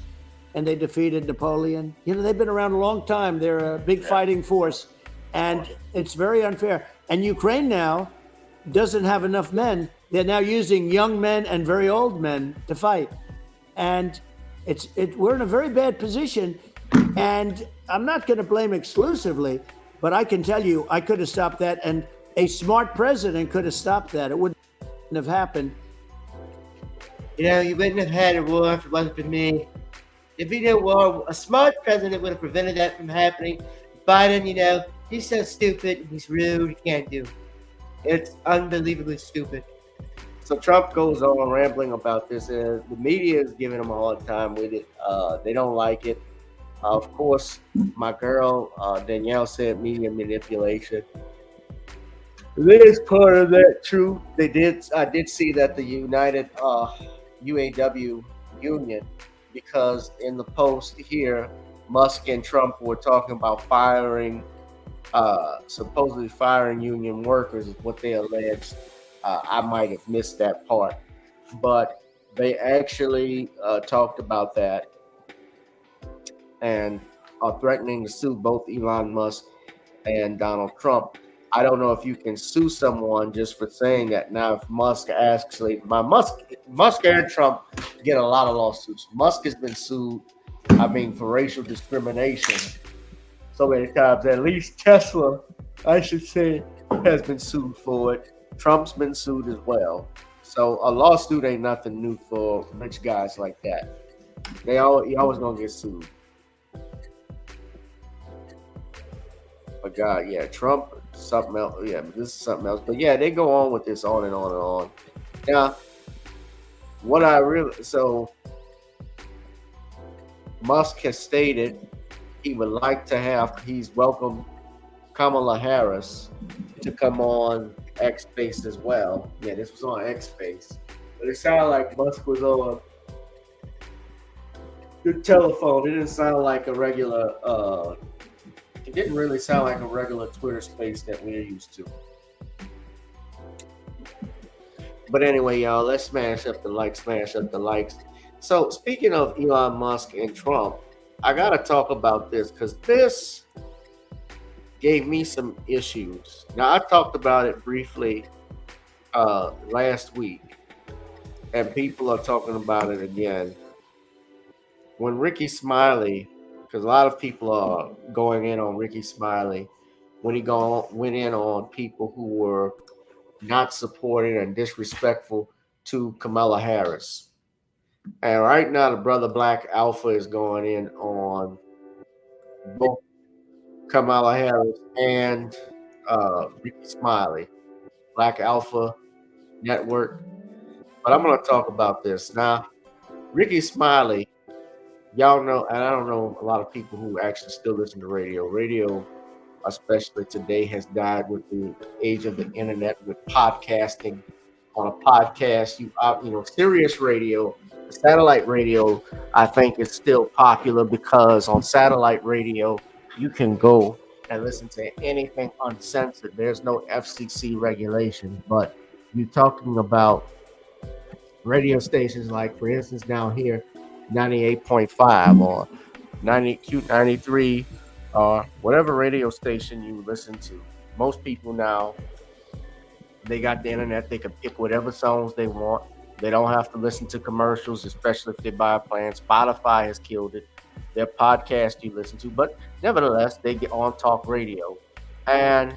and they defeated Napoleon. They've been around a long time. They're a big fighting force, and it's very unfair. And Ukraine now doesn't have enough men. They're now using young men and very old men to fight. And we're in a very bad position. And I'm not going to blame exclusively, but I can tell you, I could have stopped that. And a smart president could have stopped that. It wouldn't have happened. You wouldn't have had a war if it wasn't for me. If we did a war, a smart president would have prevented that from happening. Biden, he's so stupid, he's rude, he can't do. It's unbelievably stupid. So Trump goes on rambling about this, and the media is giving him a hard time with it. They don't like it. Of course, my girl Danielle said media manipulation. There is part of that true. I did see that the United UAW union, because in the post here, Musk and Trump were talking about supposedly firing union workers is what they alleged. I might have missed that part, but they actually talked about that and are threatening to sue both Elon Musk and Donald Trump. I don't know if you can sue someone just for saying that. Now, if Musk and Trump get a lot of lawsuits. Musk has been sued, for racial discrimination so many times. At least Tesla, I should say, has been sued for it. Trump's been sued as well. So a lawsuit ain't nothing new for rich guys like that. You always gonna get sued. But God, yeah, Trump, something else. Yeah, this is something else. But yeah, they go on with this on and on and on. Now, Musk has stated he would like to he's welcomed Kamala Harris to come on X Space as well. Yeah, this was on X Space. But it sounded like Musk was on the telephone. It didn't sound like a regular it didn't really sound like a regular Twitter space that we're used to. But anyway, y'all, let's smash up the likes. So speaking of Elon Musk and Trump, I gotta talk about this because this gave me some issues. Now, I talked about it briefly last week, and people are talking about it again. When Ricky Smiley, because a lot of people are going in on Ricky Smiley, when he went in on people who were not supporting and disrespectful to Kamala Harris. And right now, the brother Black Alpha is going in on both Kamala Harris and Ricky Smiley, Black Alpha Network. But I'm going to talk about this. Now, Ricky Smiley, y'all know, and I don't know a lot of people who actually still listen to radio. Radio, especially today, has died with the age of the internet, with podcasting. On a podcast, Sirius radio, satellite radio, I think is still popular because on satellite radio, you can go and listen to anything uncensored. There's no FCC regulation, but you're talking about radio stations like, for instance, down here, 98.5 or 93 or whatever radio station you listen to. Most people now, they got the internet. They can pick whatever songs they want. They don't have to listen to commercials, especially if they buy a plan. Spotify has killed it. Their podcast you listen to, but nevertheless, they get on talk radio. And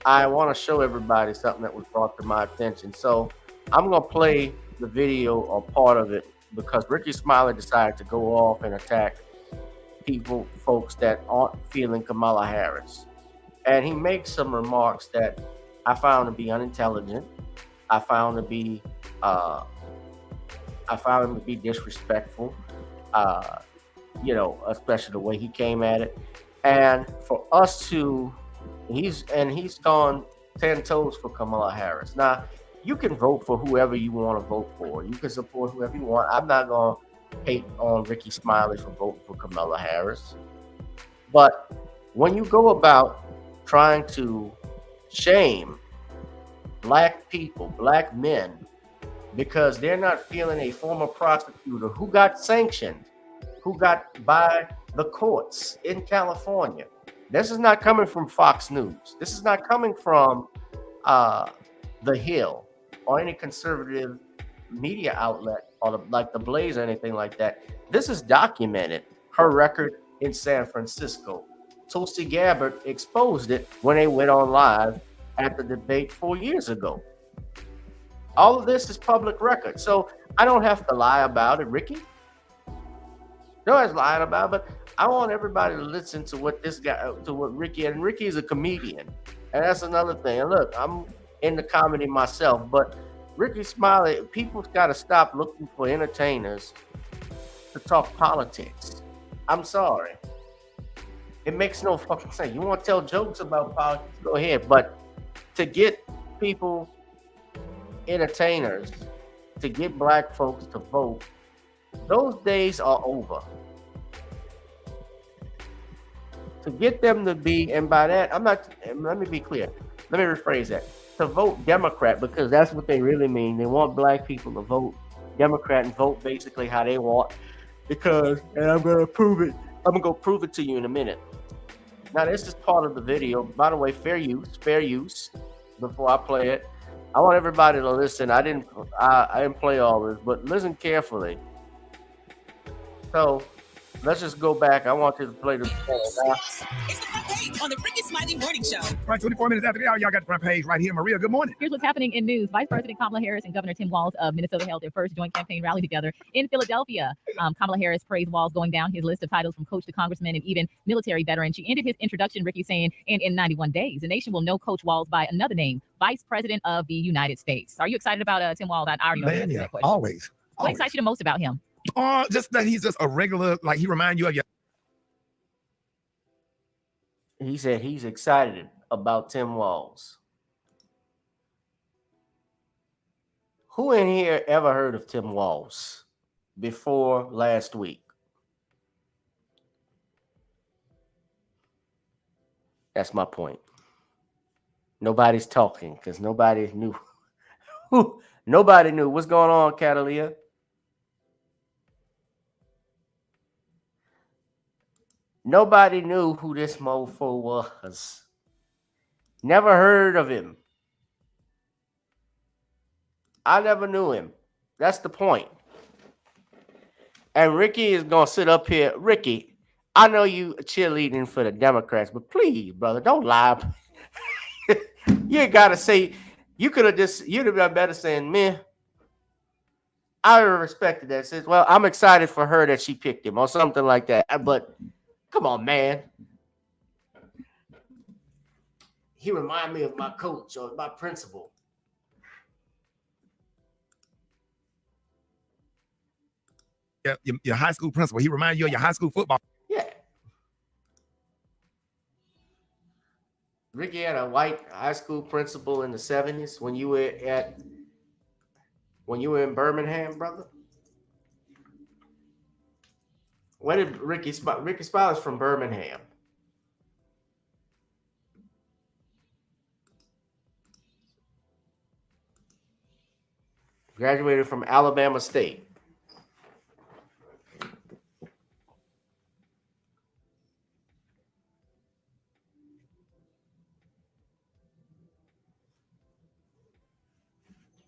I want to show everybody something that was brought to my attention. So I'm going to play the video or part of it because Ricky Smiley decided to go off and attack folks that aren't feeling Kamala Harris. And he makes some remarks that I found to be unintelligent. I found him to be disrespectful. Especially the way he came at it. And for us to, he's gone 10 toes for Kamala Harris. Now, you can vote for whoever you want to vote for. You can support whoever you want. I'm not going to hate on Ricky Smiley for voting for Kamala Harris. But when you go about trying to shame black people, black men, because they're not feeling a former prosecutor who got sanctioned, who got by the courts in California. This is not coming from Fox News. This is not coming from The Hill or any conservative media outlet or like The Blaze or anything like that. This is documented. Her record in San Francisco. Tulsi Gabbard exposed it when they went on live at the debate 4 years ago. All of this is public record, so I don't have to lie about it, Ricky. No one's lying about it, but I want everybody to listen to what this guy, to what Ricky, and Ricky is a comedian, and that's another thing. And look, I'm into comedy myself, but Ricky Smiley, people's got to stop looking for entertainers to talk politics. I'm sorry. It makes no fucking sense. You want to tell jokes about politics, go ahead, but to get people, entertainers, to get black folks to vote, those days are over. To get them to be, and by that, I'm not, let me be clear. Let me rephrase that. To vote Democrat, because that's what they really mean. They want black people to vote Democrat and vote basically how they want. Because, and I'm going to prove it. I'm going to go prove it to you in a minute. Now, this is part of the video. By the way, fair use, before I play it. I want everybody to listen. I didn't play all this, but listen carefully. So let's just go back. I want you to play this. It's the front page on the Ricky Smiley Morning Show. Right, 24 minutes after the hour, y'all got the front page right here. Maria, good morning. Here's what's happening in news. Vice President Kamala Harris and Governor Tim Walz of Minnesota held their first joint campaign rally together in Philadelphia. Kamala Harris praised Walz, going down his list of titles from coach to congressman and even military veteran. She ended his introduction, Ricky, saying, and in 91 days, the nation will know Coach Walz by another name, Vice President of the United States. Are you excited about Tim Walz? I already know the answer to that question. Always. What excites you the most about him? Just that he's just a regular, like he reminds you of your. He said he's excited about Tim Walz. Who in here ever heard of Tim Walz before last week? That's my point. Nobody's talking because nobody knew. Nobody knew. What's going on, Catalia? Nobody knew who this mofo was. Never heard of him. I never knew him. That's the point. And Ricky is going to sit up here. Ricky, I know you cheerleading for the Democrats, but please, brother, don't lie. You got to say, you'd have been better saying, man, I respected that. Says, well, I'm excited for her that she picked him or something like that. But come on, man. He reminded me of my coach or my principal. Yeah, your high school principal. He reminds you of your high school football. Yeah. Ricky had a white high school principal in the 70s when you were in Birmingham, brother. Where did Ricky Smiley's from Birmingham? Graduated from Alabama State.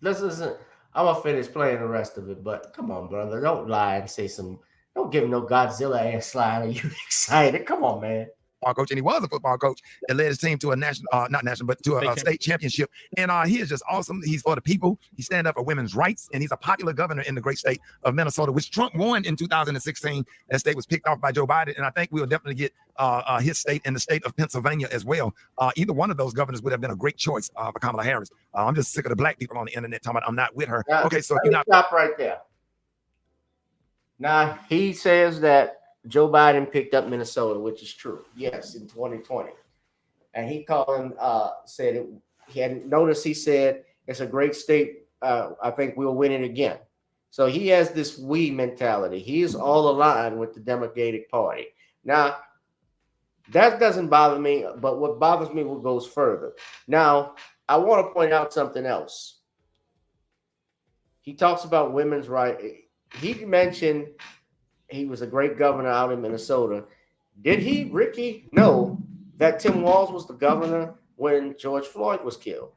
Listen, I'm gonna finish playing the rest of it, but come on, brother. Don't lie and say some. Don't give him no Godzilla ass slide. Are you excited? Come on, man. Coach, and he was a football coach that led his team to a national, not national, but to a state championship. And he is just awesome. He's for the people. He stands up for women's rights, and he's a popular governor in the great state of Minnesota, which Trump won in 2016. That state was picked off by Joe Biden, and I think we'll definitely get his state and the state of Pennsylvania as well. Either one of those governors would have been a great choice for Kamala Harris. I'm just sick of the black people on the internet talking about I'm not with her. Now, okay, so you're not. Stop right there. Now he says that Joe Biden picked up Minnesota, which is true. Yes, in 2020. And he called him, said he hadn't noticed. He said, it's a great state. I think we'll win it again. So he has this we mentality. He is all aligned with the Democratic Party. Now, that doesn't bother me, but what bothers me goes further. Now, I want to point out something else. He talks about women's rights. He mentioned he was a great governor out in Minnesota. Did he, Ricky, know that Tim Walz was the governor when George Floyd was killed?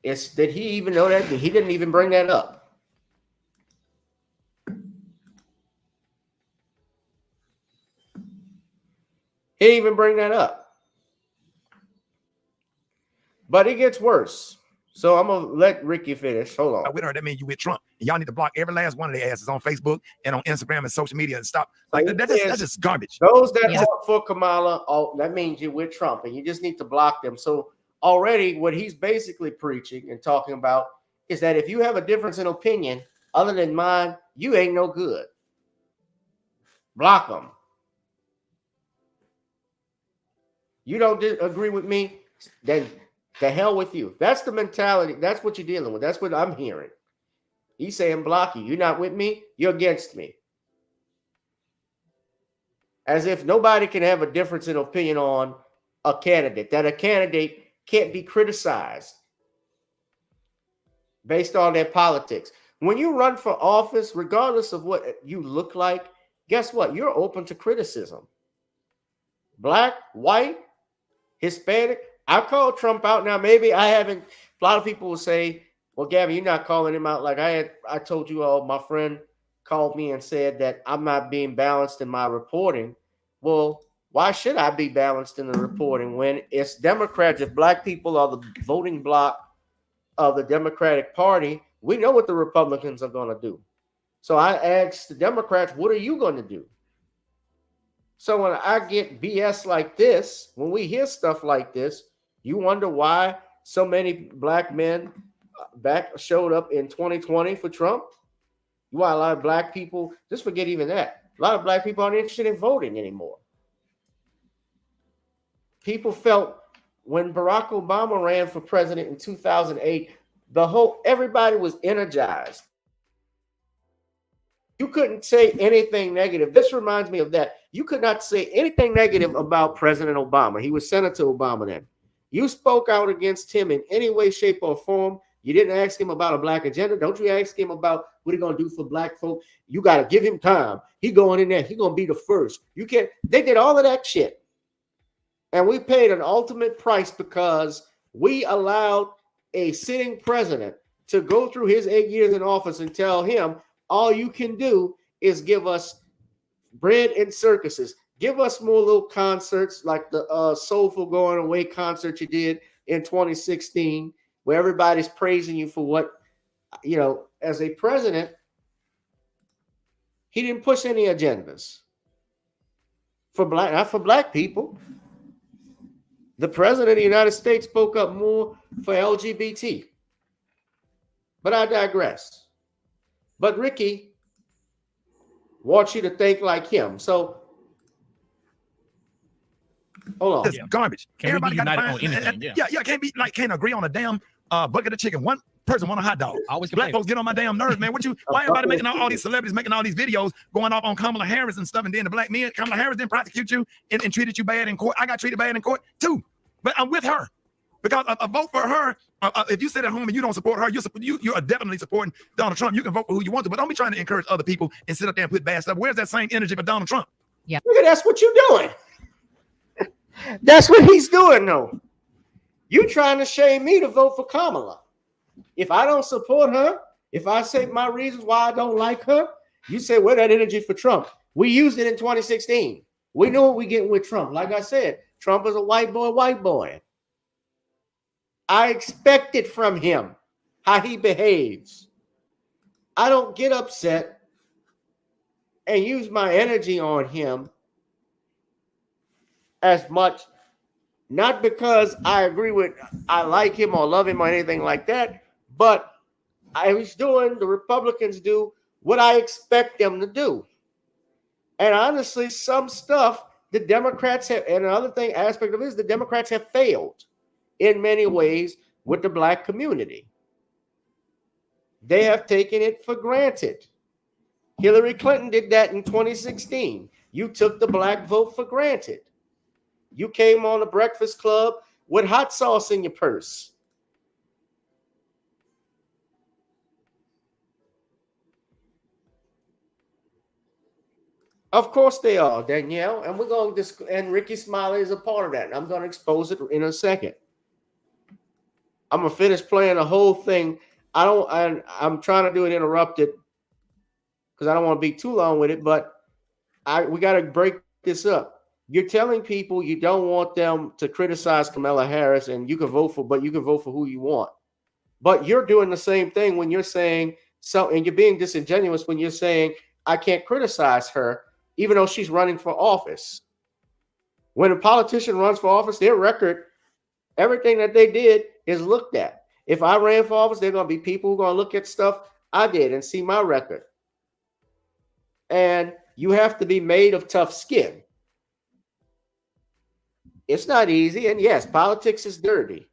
Did he even know that? He didn't even bring that up. He didn't even bring that up. But it gets worse. So I'm gonna let Ricky finish. Hold on. With her, that means you with Trump. And y'all need to block every last one of their asses on Facebook and on Instagram and social media and stop. Like that's just garbage. Those that vote for Kamala, that means you're with Trump, and you just need to block them. So already, what he's basically preaching and talking about is that if you have a difference in opinion other than mine, you ain't no good. Block them. You don't agree with me, then the hell with you. That's the mentality. That's what you're dealing with. That's what I'm hearing. He's saying block you. You're not with me. You're against me. As if nobody can have a difference in opinion on a candidate. That a candidate can't be criticized based on their politics. When you run for office, regardless of what you look like, guess what? You're open to criticism. Black, white, Hispanic. I call Trump out now. Maybe I haven't. A lot of people will say, well, Gavin, you're not calling him out. Like I told you all, my friend called me and said that I'm not being balanced in my reporting. Well, why should I be balanced in the reporting when it's Democrats? If black people are the voting bloc of the Democratic Party, we know what the Republicans are going to do. So I asked the Democrats, what are you going to do? So when I get BS like this, when we hear stuff like this, you wonder why so many black men showed up in 2020 for Trump. Why a lot of black people, just forget even that. A lot of black people aren't interested in voting anymore. People felt when Barack Obama ran for president in 2008, everybody was energized. You couldn't say anything negative. This reminds me of that. You could not say anything negative about President Obama. He was Senator Obama then. You spoke out against him in any way, shape, or form. You didn't ask him about a black agenda. Don't you ask him about what he's going to do for black folk? You got to give him time. He going in there. He going to be the first. You can't. They did all of that shit. And we paid an ultimate price because we allowed a sitting president to go through his 8 years in office and tell him, all you can do is give us bread and circuses. Give us more little concerts like the Soulful Going Away concert you did in 2016, where everybody's praising you for what, as a president, he didn't push any agendas not for black people. The president of the United States spoke up more for LGBT. But I digress. But Ricky wants you to think like him. So hold on. It's garbage. Everybody got united on anything. Can't agree on a damn bucket of chicken. One person want a hot dog. Always black folks get on my damn nerves, man. Why everybody making all these celebrities making all these videos going off on Kamala Harris and stuff, and then the black men, Kamala Harris didn't prosecute you and treated you bad in court. I got treated bad in court too, but I'm with her because a vote for her. If you sit at home and you don't support her, you are definitely supporting Donald Trump. You can vote for who you want to, but don't be trying to encourage other people and sit up there and put bad stuff. Where's that same energy for Donald Trump? Yeah, that's what you're doing. That's what he's doing, though. You trying to shame me to vote for Kamala. If I don't support her, if I say my reasons why I don't like her, you say, where that energy for Trump? We used it in 2016. We know what we're getting with Trump. Like I said, Trump is a white boy. I expect it from him, how he behaves. I don't get upset and use my energy on him as much, not because I like him or love him or anything like that, but the Republicans do what I expect them to do. And honestly, some stuff the Democrats have, and another aspect of it is the Democrats have failed in many ways with the black community. They have taken it for granted. Hillary Clinton did that in 2016. You took the black vote for granted. You came on the Breakfast Club with hot sauce in your purse. Of course they are, Danielle, and we're going to and Ricky Smiley is a part of that. And I'm going to expose it in a second. I'm gonna finish playing the whole thing. I'm trying to do it interrupted because I don't want to be too long with it, but we got to break this up. You're telling people you don't want them to criticize Kamala Harris, and you can vote for who you want. But you're doing the same thing when you're saying so, and you're being disingenuous when you're saying I can't criticize her, even though she's running for office. When a politician runs for office, their record, everything that they did is looked at. If I ran for office, there are going to be people who are going to look at stuff I did and see my record. And you have to be made of tough skin. It's not easy. And yes, politics is dirty.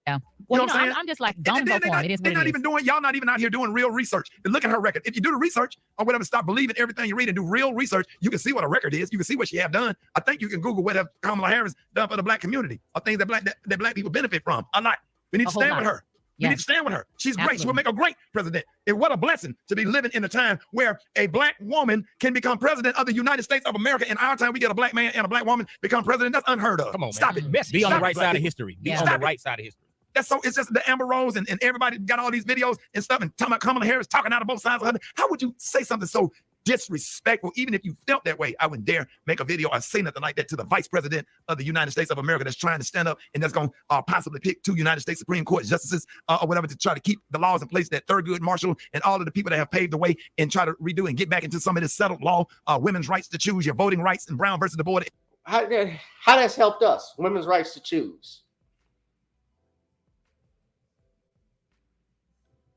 Yeah. You Well, know what I'm saying? I'm just like gonzo for him. It is what They're it not is. even doing, y'all not even out here doing real research. And look at her record. If you do the research or whatever, stop believing everything you read and do real research, you can see what a record is. You can see what she have done. I think you can Google what have Kamala Harris done for the black community or things that black people benefit from. A lot. We need to stand with her. We need to stand with her. She's great. She will make a great president. And what a blessing to be living in a time where a black woman can become president of the United States of America. In our time, we get a black man and a black woman become president. That's unheard of. Come on, man. Stop it. Be on the right side of history. Be on the right side of history. That's so. It's just the Amber Rose and everybody got all these videos and stuff and talking about Kamala Harris talking out of both sides of her. How would you say something so disrespectful? Even if you felt that way, I wouldn't dare make a video or say nothing like that to the vice president of the United States of America that's trying to stand up and that's going to possibly pick 2 United States Supreme Court justices or whatever to try to keep the laws in place that Thurgood Marshall and all of the people that have paved the way and try to redo and get back into some of this settled law, women's rights to choose, your voting rights, and Brown versus the board. How that's helped us, women's rights to choose.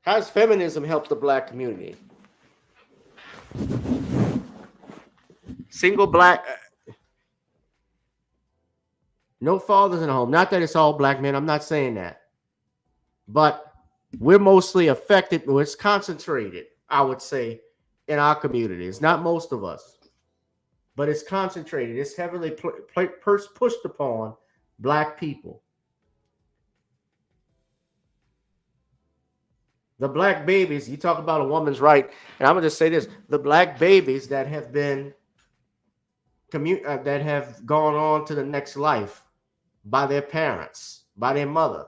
How has feminism helped the black community? Single black, no fathers in the home. Not that it's all black men. I'm not saying that. But we're mostly affected. It's concentrated, I would say, in our community. It's not most of us, but it's concentrated. It's heavily pushed upon black people. The black babies, you talk about a woman's right, and I'm gonna just say this: the black babies that have been that have gone on to the next life by their parents, by their mother.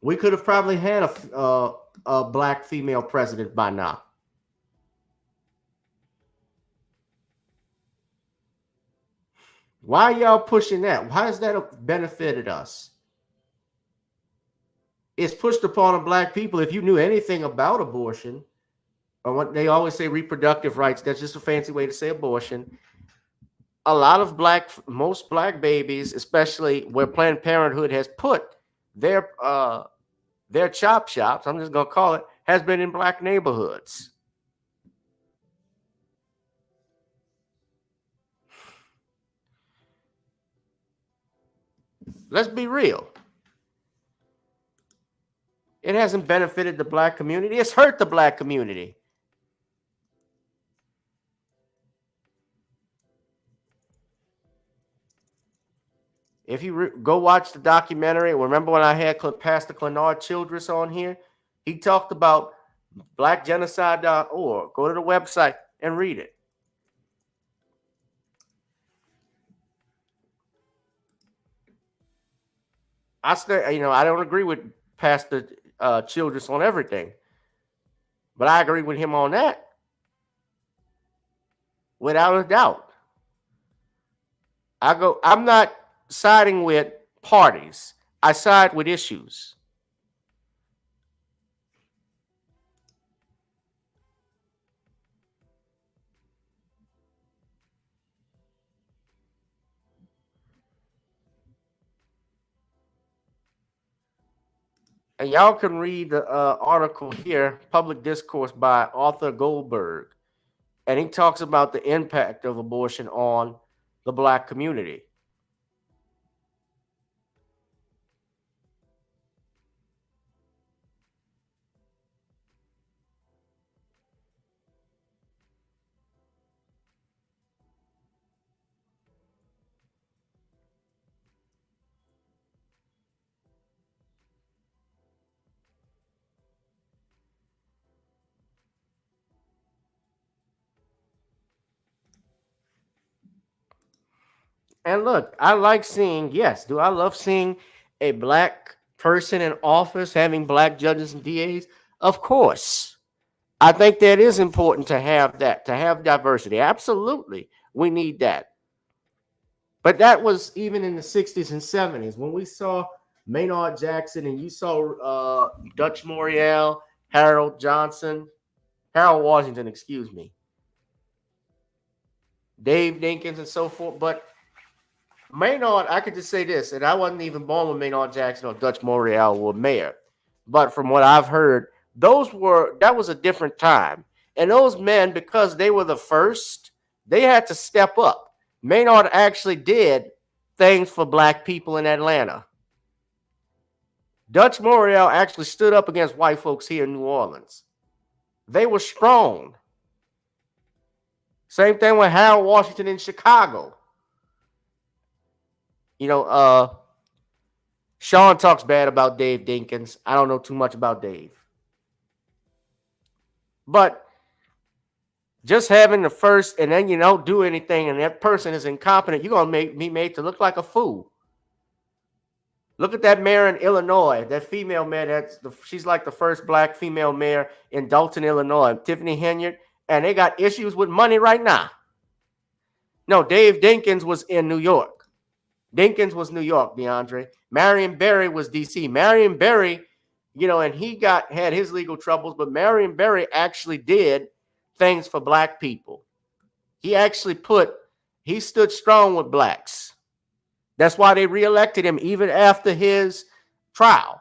We could have probably had a black female president by now. Why are y'all pushing that? How has that benefited us? It's pushed upon the black people. If you knew anything about abortion, or what they always say reproductive rights, that's just a fancy way to say abortion. A lot of most black babies, especially where Planned Parenthood has put their chop shops, I'm just gonna call it, has been in black neighborhoods. Let's be real. It hasn't benefited the black community. It's hurt the black community. If you go watch the documentary, remember when I had Pastor Clenard Childress on here? He talked about blackgenocide.org. Go to the website and read it. I don't agree with Pastor Childress on everything, but I agree with him on that without a doubt. I'm not siding with parties. I side with issues. And y'all can read the article here, Public Discourse by Arthur Goldberg. And he talks about the impact of abortion on the black community. And look, I like seeing, yes, do I love seeing a black person in office having black judges and DAs? Of course. I think that is important to have that, to have diversity. Absolutely. We need that. But that was even in the 60s and 70s when we saw Maynard Jackson and you saw Dutch Morial, Harold Washington, excuse me, Dave Dinkins and so forth. But Maynard, I could just say this, and I wasn't even born when Maynard Jackson or Dutch Morial were mayor. But from what I've heard, that was a different time. And those men, because they were the first, they had to step up. Maynard actually did things for black people in Atlanta. Dutch Morial actually stood up against white folks here in New Orleans. They were strong. Same thing with Harold Washington in Chicago. You know, Sean talks bad about Dave Dinkins. I don't know too much about Dave. But just having the first and then you don't do anything and that person is incompetent, you're going to make me made to look like a fool. Look at that mayor in Illinois, that female mayor. She's like the first black female mayor in Dalton, Illinois, Tiffany Henyard, and they got issues with money right now. No, Dave Dinkins was in New York. Dinkins was New York, DeAndre. Marion Barry was D.C. Marion Barry, you know, and he had his legal troubles, but Marion Barry actually did things for black people. He stood strong with blacks. That's why they reelected him even after his trial.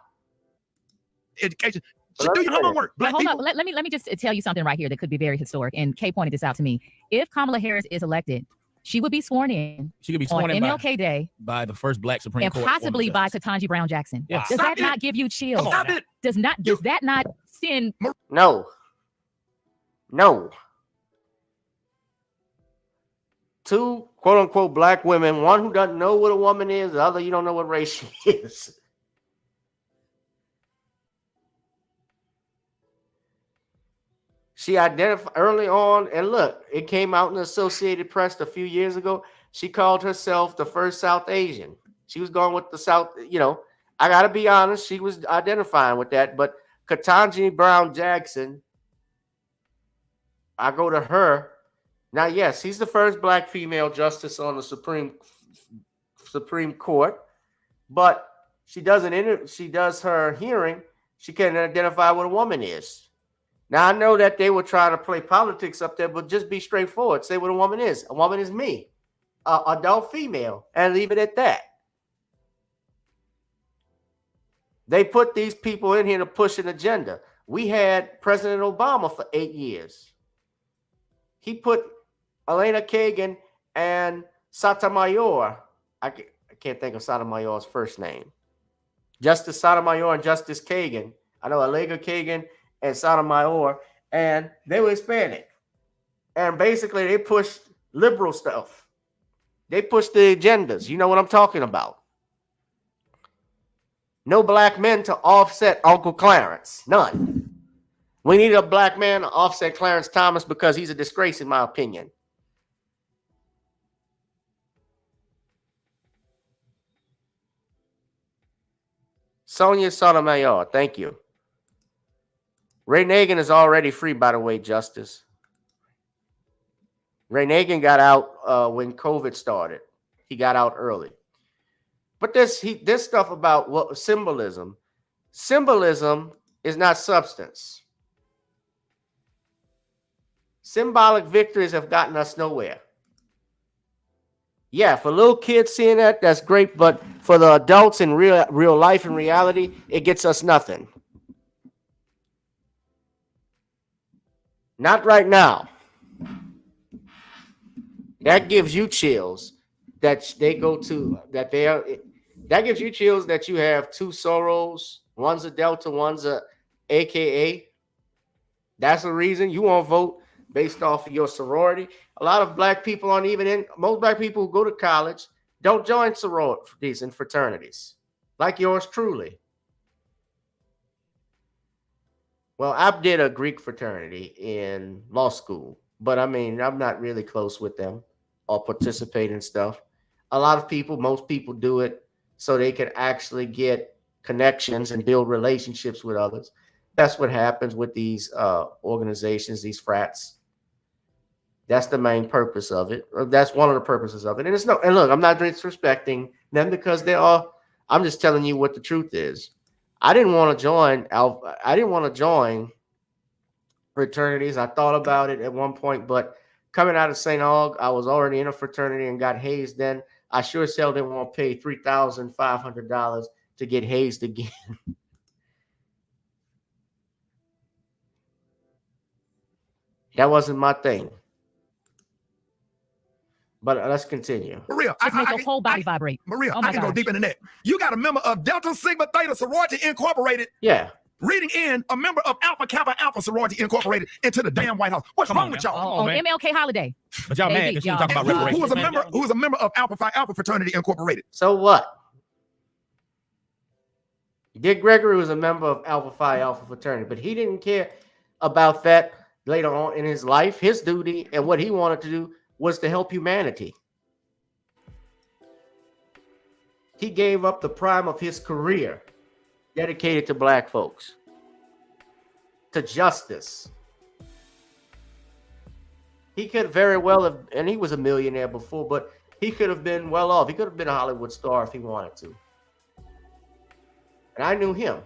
Education. Do your homework. Hold on. Let me just tell you something right here that could be very historic. And Kay pointed this out to me. If Kamala Harris is elected, she would be sworn in. She could be sworn in MLK Day by the first black Supreme and Court, possibly by Ketanji Brown Jackson. Yeah. Does that not give you chills? Does that not send? No. Two quote unquote black women, one who doesn't know what a woman is, the other you don't know what race she is. She identified early on, and look, it came out in the Associated Press a few years ago. She called herself the first South Asian. She was going with the South, you know. I gotta be honest, she was identifying with that. But Ketanji Brown Jackson, I go to her. Now, yes, he's the first black female justice on the Supreme Court, but she does her hearing. She can't identify what a woman is. Now, I know that they were trying to play politics up there, but just be straightforward. Say what a woman is. A woman is me, adult female, and leave it at that. They put these people in here to push an agenda. We had President Obama for 8 years. He put Elena Kagan and Sotomayor. I can't think of Sotomayor's first name. Justice Sotomayor and Justice Kagan. I know Elena Kagan and Sotomayor, and they were Hispanic. And basically, they pushed liberal stuff. They pushed the agendas. You know what I'm talking about. No black men to offset Uncle Clarence. None. We need a black man to offset Clarence Thomas because he's a disgrace, in my opinion. Sonia Sotomayor, thank you. Ray Nagin is already free, by the way, Justice. Ray Nagin got out when COVID started. He got out early. But this stuff about symbolism is not substance. Symbolic victories have gotten us nowhere. Yeah, for little kids seeing that, that's great. But for the adults in real life and reality, it gets us nothing. Not right now. That gives you chills that they go to, that gives you chills that you have two Soros, one's a Delta, one's a AKA. That's the reason you won't vote based off of your sorority. A lot of black people aren't even in, most black people who go to college don't join sororities and fraternities, like yours truly. Well, I did a Greek fraternity in law school, but I mean, I'm not really close with them or participate in stuff. a lot of people, most people do it so they can actually get connections and build relationships with others. That's what happens with these organizations, these frats. That's the main purpose of it. That's one of the purposes of it. And and look, I'm not disrespecting them because they are. I'm just telling you what the truth is. I didn't want to join Alpha. I didn't want to join fraternities. I thought about it at one point, but coming out of St. Aug, I was already in a fraternity and got hazed. Then I sure as hell didn't want to pay $3,500 to get hazed again. That wasn't my thing. But let's continue. Maria, Just make your whole body vibrate. Maria, Oh my I can go gosh. deeper than that. You got a member of Delta Sigma Theta Sorority Incorporated Yeah. reading in a member of Alpha Kappa Alpha Sorority Incorporated into the damn White House. What's wrong with y'all? On MLK holiday. But y'all mad because you talking about Who was reparations. who was a member of Alpha Phi Alpha Fraternity Incorporated? So what? Dick Gregory was a member of Alpha Phi Alpha fraternity, but he didn't care about that later on in his life. His duty and what he wanted to do was to help humanity. He gave up the prime of his career dedicated to black folks, to justice. He could very well have, and he was a millionaire before, but he could have been well off. He could have been a Hollywood star if he wanted to. And I knew him.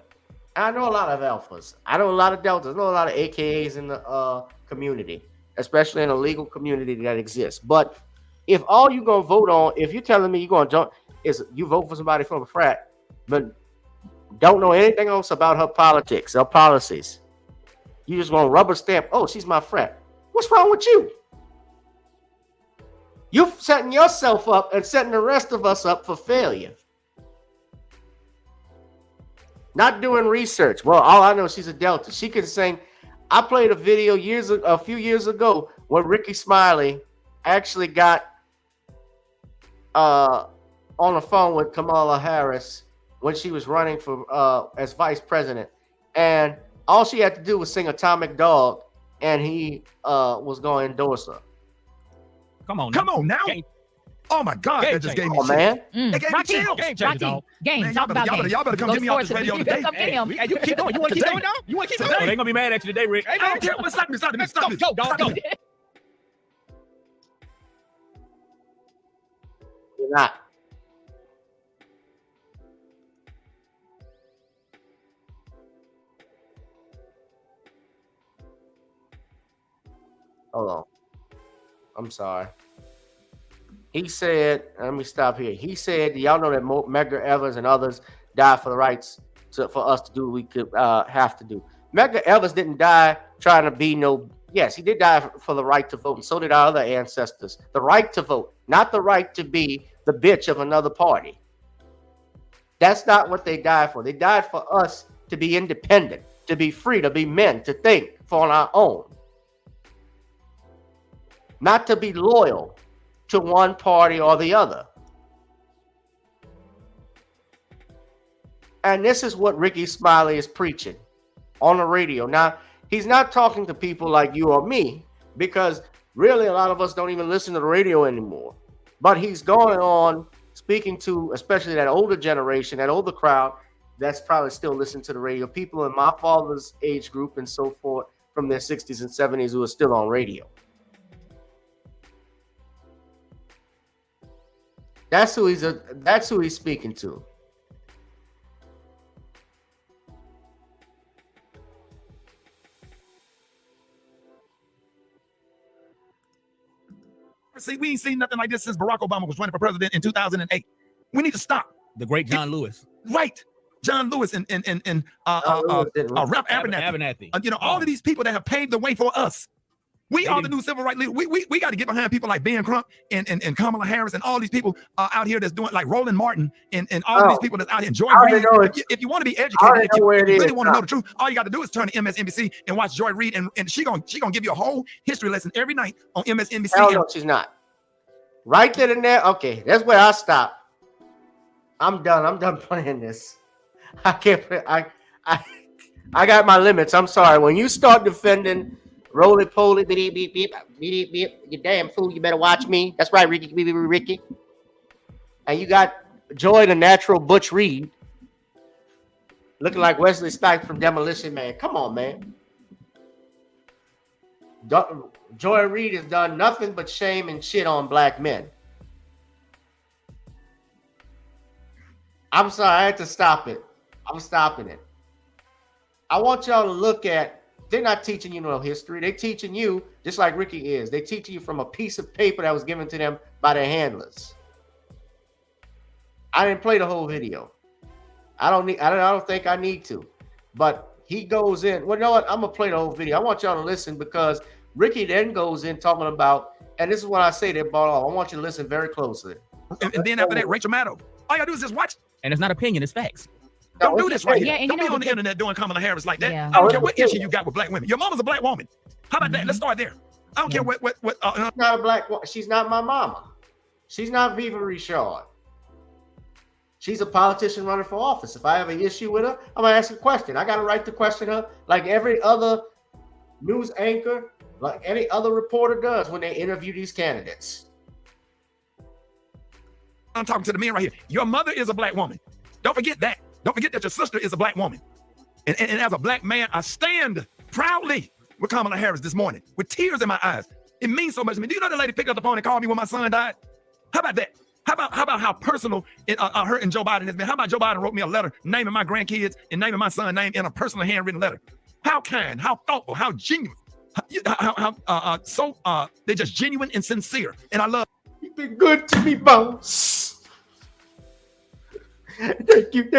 I know a lot of alphas. I know a lot of deltas. I know a lot of AKAs in the community, especially in a legal community that exists. But if all you're going to vote on, if you're telling me you're going to join, is you vote for somebody from a frat, but don't know anything else about her politics, her policies. You just want to rubber stamp, oh, she's my frat. What's wrong with you? You're setting yourself up and setting the rest of us up for failure. Not doing research. Well, all I know, she's a Delta. She can sing. I played a video a few years ago when Ricky Smiley actually got on the phone with Kamala Harris when she was running for as vice president, and all she had to do was sing "Atomic Dog," and he was going to endorse her. Come on now. Oh my God, that just gave me Oh, shit. man. That gave me chills. Game. Y'all better come get me off this radio today. Hey, you keep going. You want to keep going now? You want to keep going? They gonna be mad at you today, Rick. I don't care. Stop me. Go. You're not. Hold on. I'm sorry. He said, let me stop here. He said, y'all know that Medgar Evers and others died for the rights for us to do what we could have to do. Medgar Evers didn't die trying to be yes, he did die for the right to vote, and so did our other ancestors. The right to vote, not the right to be the bitch of another party. That's not what they died for. They died for us to be independent, to be free, to be men, to think for our own. Not to be loyal to one party or the other. And this is what Ricky Smiley is preaching on the radio. Now, he's not talking to people like you or me, because really a lot of us don't even listen to the radio anymore. But he's going on speaking to especially that older generation, that older crowd that's probably still listening to the radio, people in my father's age group and so forth from their 60s and 70s who are still on radio. That's who he's speaking to. See, we ain't seen nothing like this since Barack Obama was running for president in 2008. We need to stop. The great John Lewis. Right. John Lewis and Ralph Abernathy. All of these people that have paved the way for us. We are the new civil rights leaders. We got to get behind people like Ben Crump and Kamala Harris and all these people out here that's doing, like Roland Martin and all of these people that's out here. Joy Reid. If you want to be educated, if you really want to know the truth, all you got to do is turn to MSNBC and watch Joy Reid, and she gonna give you a whole history lesson every night on MSNBC. Hell no, she's not. Right then and there. Okay, that's where I stop. I'm done. I'm done playing this. I can't. I got my limits. I'm sorry. When you start defending roly poly, beep, beep, beep, beep, beep, you damn fool, you better watch me. That's right, Ricky. and you got Joy the Natural Butch Reed looking like Wesley Snipes from Demolition Man. Come on, man. Joy Reid has done nothing but shame and shit on black men. I'm sorry, I had to stop it. I'm stopping it. I want y'all to look at, they're not teaching you no history. They're teaching you, just like Ricky is, they're teaching you from a piece of paper that was given to them by their handlers. I didn't play the whole video. I don't think I need to. But he goes in. Well, you know what? I'm gonna play the whole video. I want y'all to listen because Ricky then goes in talking about, and this is what I say they bought off. I want you to listen very closely. And then after that, Rachel Maddow. All y'all do is just watch. And it's not opinion, it's facts. Don't do this right Yeah, here. and Don't you be know on the internet doing Kamala Harris like that. Yeah. I don't care what issue you got with black women. Your mama's a black woman. How about that? Let's start there. I don't care what. She's not a black woman. She's not my mama. She's not Viva Richard. She's a politician running for office. If I have an issue with her, I'm gonna ask a question. I got a right to question her, like every other news anchor, like any other reporter does when they interview these candidates. I'm talking to the men right here. Your mother is a black woman. Don't forget that. Don't forget that your sister is a black woman. And as a black man, I stand proudly with Kamala Harris this morning with tears in my eyes. It means so much to me. Do you know the lady picked up the phone and called me when my son died? How about that? How about how personal her and Joe Biden has been? How about Joe Biden wrote me a letter naming my grandkids and naming my son's name in a personal handwritten letter? How kind, how thoughtful, how genuine, they're just genuine and sincere. And I love. You've been good to me, boss. Thank you.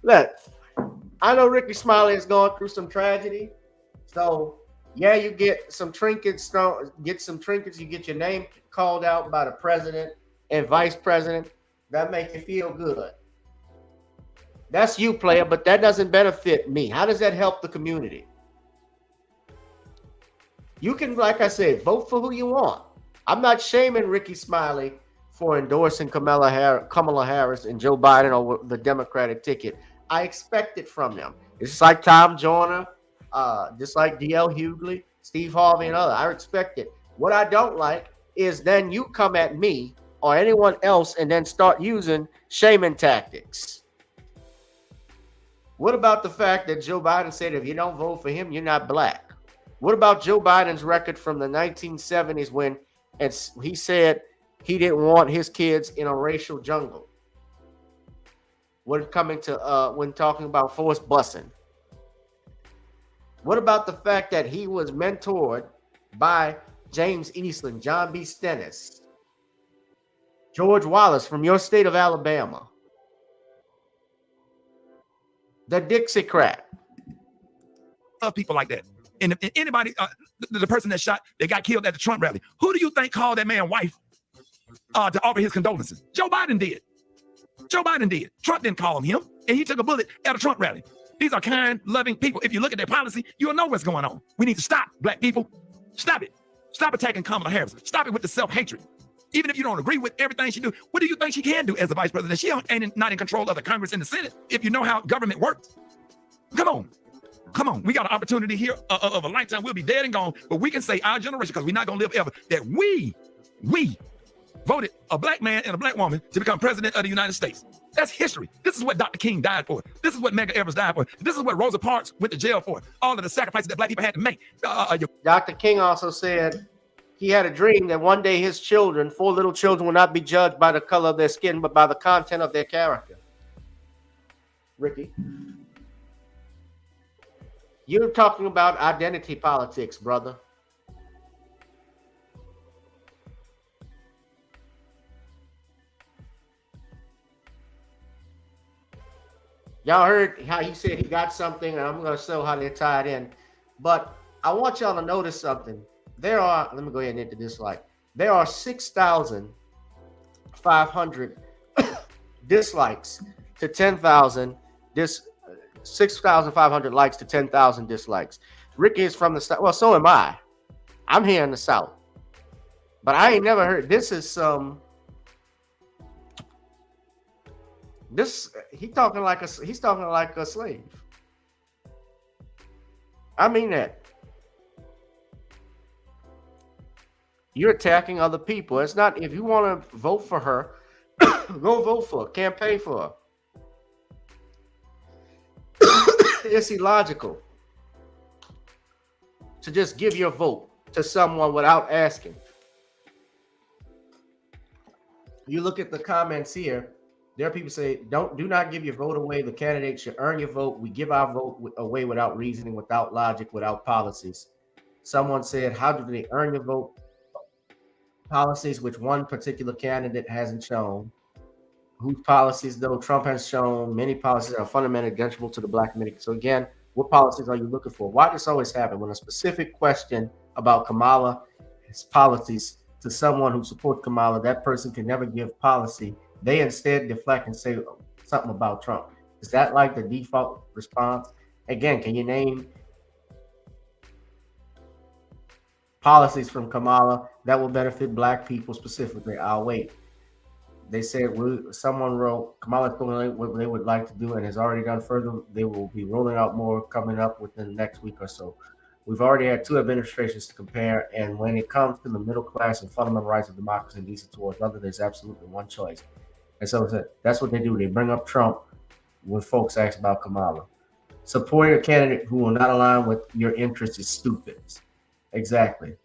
Look, I know Ricky Smiley is going through some tragedy. So yeah, you get some trinkets, you get your name called out by the president and vice president. That make you feel good. That's you, player, but that doesn't benefit me. How does that help the community? You can, like I said, vote for who you want. I'm not shaming Ricky Smiley for endorsing Kamala Harris and Joe Biden over the Democratic ticket. I expect it from them. It's just like Tom Joyner, just like D.L. Hughley, Steve Harvey, and others. I expect it. What I don't like is then you come at me or anyone else and then start using shaming tactics. What about the fact that Joe Biden said if you don't vote for him, you're not black? What about Joe Biden's record from the 1970s when he said he didn't want his kids in a racial jungle? When talking about forced busing. What about the fact that he was mentored by James Eastland, John B. Stennis, George Wallace from your state of Alabama, the Dixiecrat? Love people like that. And if anybody, the person that got killed at the Trump rally, who do you think called that man's wife to offer his condolences? Joe Biden did. Joe Biden did. Trump didn't call him, and he took a bullet at a Trump rally. These are kind, loving people. If you look at their policy, you'll know what's going on. We need to stop, black people. Stop it. Stop attacking Kamala Harris. Stop it with the self-hatred. Even if you don't agree with everything she do, what do you think she can do as the vice president? She ain't not in control of the Congress and the Senate. If you know how government works, come on. We got an opportunity here of a lifetime. We'll be dead and gone, but we can say our generation, because we're not going to live ever, that we voted a black man and a black woman to become president of the United States. That's history. This is what Dr. King died for. This is what Medgar Evers died for. This is what Rosa Parks went to jail for. All of the sacrifices that black people had to make. Dr. King also said he had a dream that one day his children, 4 little children, will not be judged by the color of their skin, but by the content of their character. Ricky, you're talking about identity politics, brother. Y'all heard how he said he got something, and I'm going to show how they tie it in. But I want y'all to notice something. Let me go ahead and into this slide. There are 6,500 dislikes to 10,000, 6,500 likes to 10,000 dislikes. Ricky is from the South. Well, so am I. I'm here in the South. But I ain't never heard, this is some, he's talking like a slave. I mean that. You're attacking other people. It's not, if you want to vote for her, Go vote for her. Campaign for her. It's illogical to just give your vote to someone without asking. You look at the comments here. There are people say, do not give your vote away. The candidate should earn your vote. We give our vote away without reasoning, without logic, without policies. Someone said, how do they earn your vote? Policies which one particular candidate hasn't shown. Whose policies, though, Trump has shown many policies are fundamentally detrimental to the Black community. So again, what policies are you looking for? Why does this always happen? When a specific question about Kamala's policies to someone who supports Kamala, that person can never give policy. They instead deflect and say something about Trump. Is that like the default response? Again, can you name policies from Kamala that will benefit Black people specifically? I'll wait. They said someone wrote Kamala's doing what they would like to do and has already done further. They will be rolling out more coming up within the next week or so. We've already had 2 administrations to compare, and when it comes to the middle class and fundamental rights of democracy and decent towards others, there's absolutely one choice. And so that's what they do. They bring up Trump when folks ask about Kamala. Supporting a candidate who will not align with your interests is stupid. Exactly.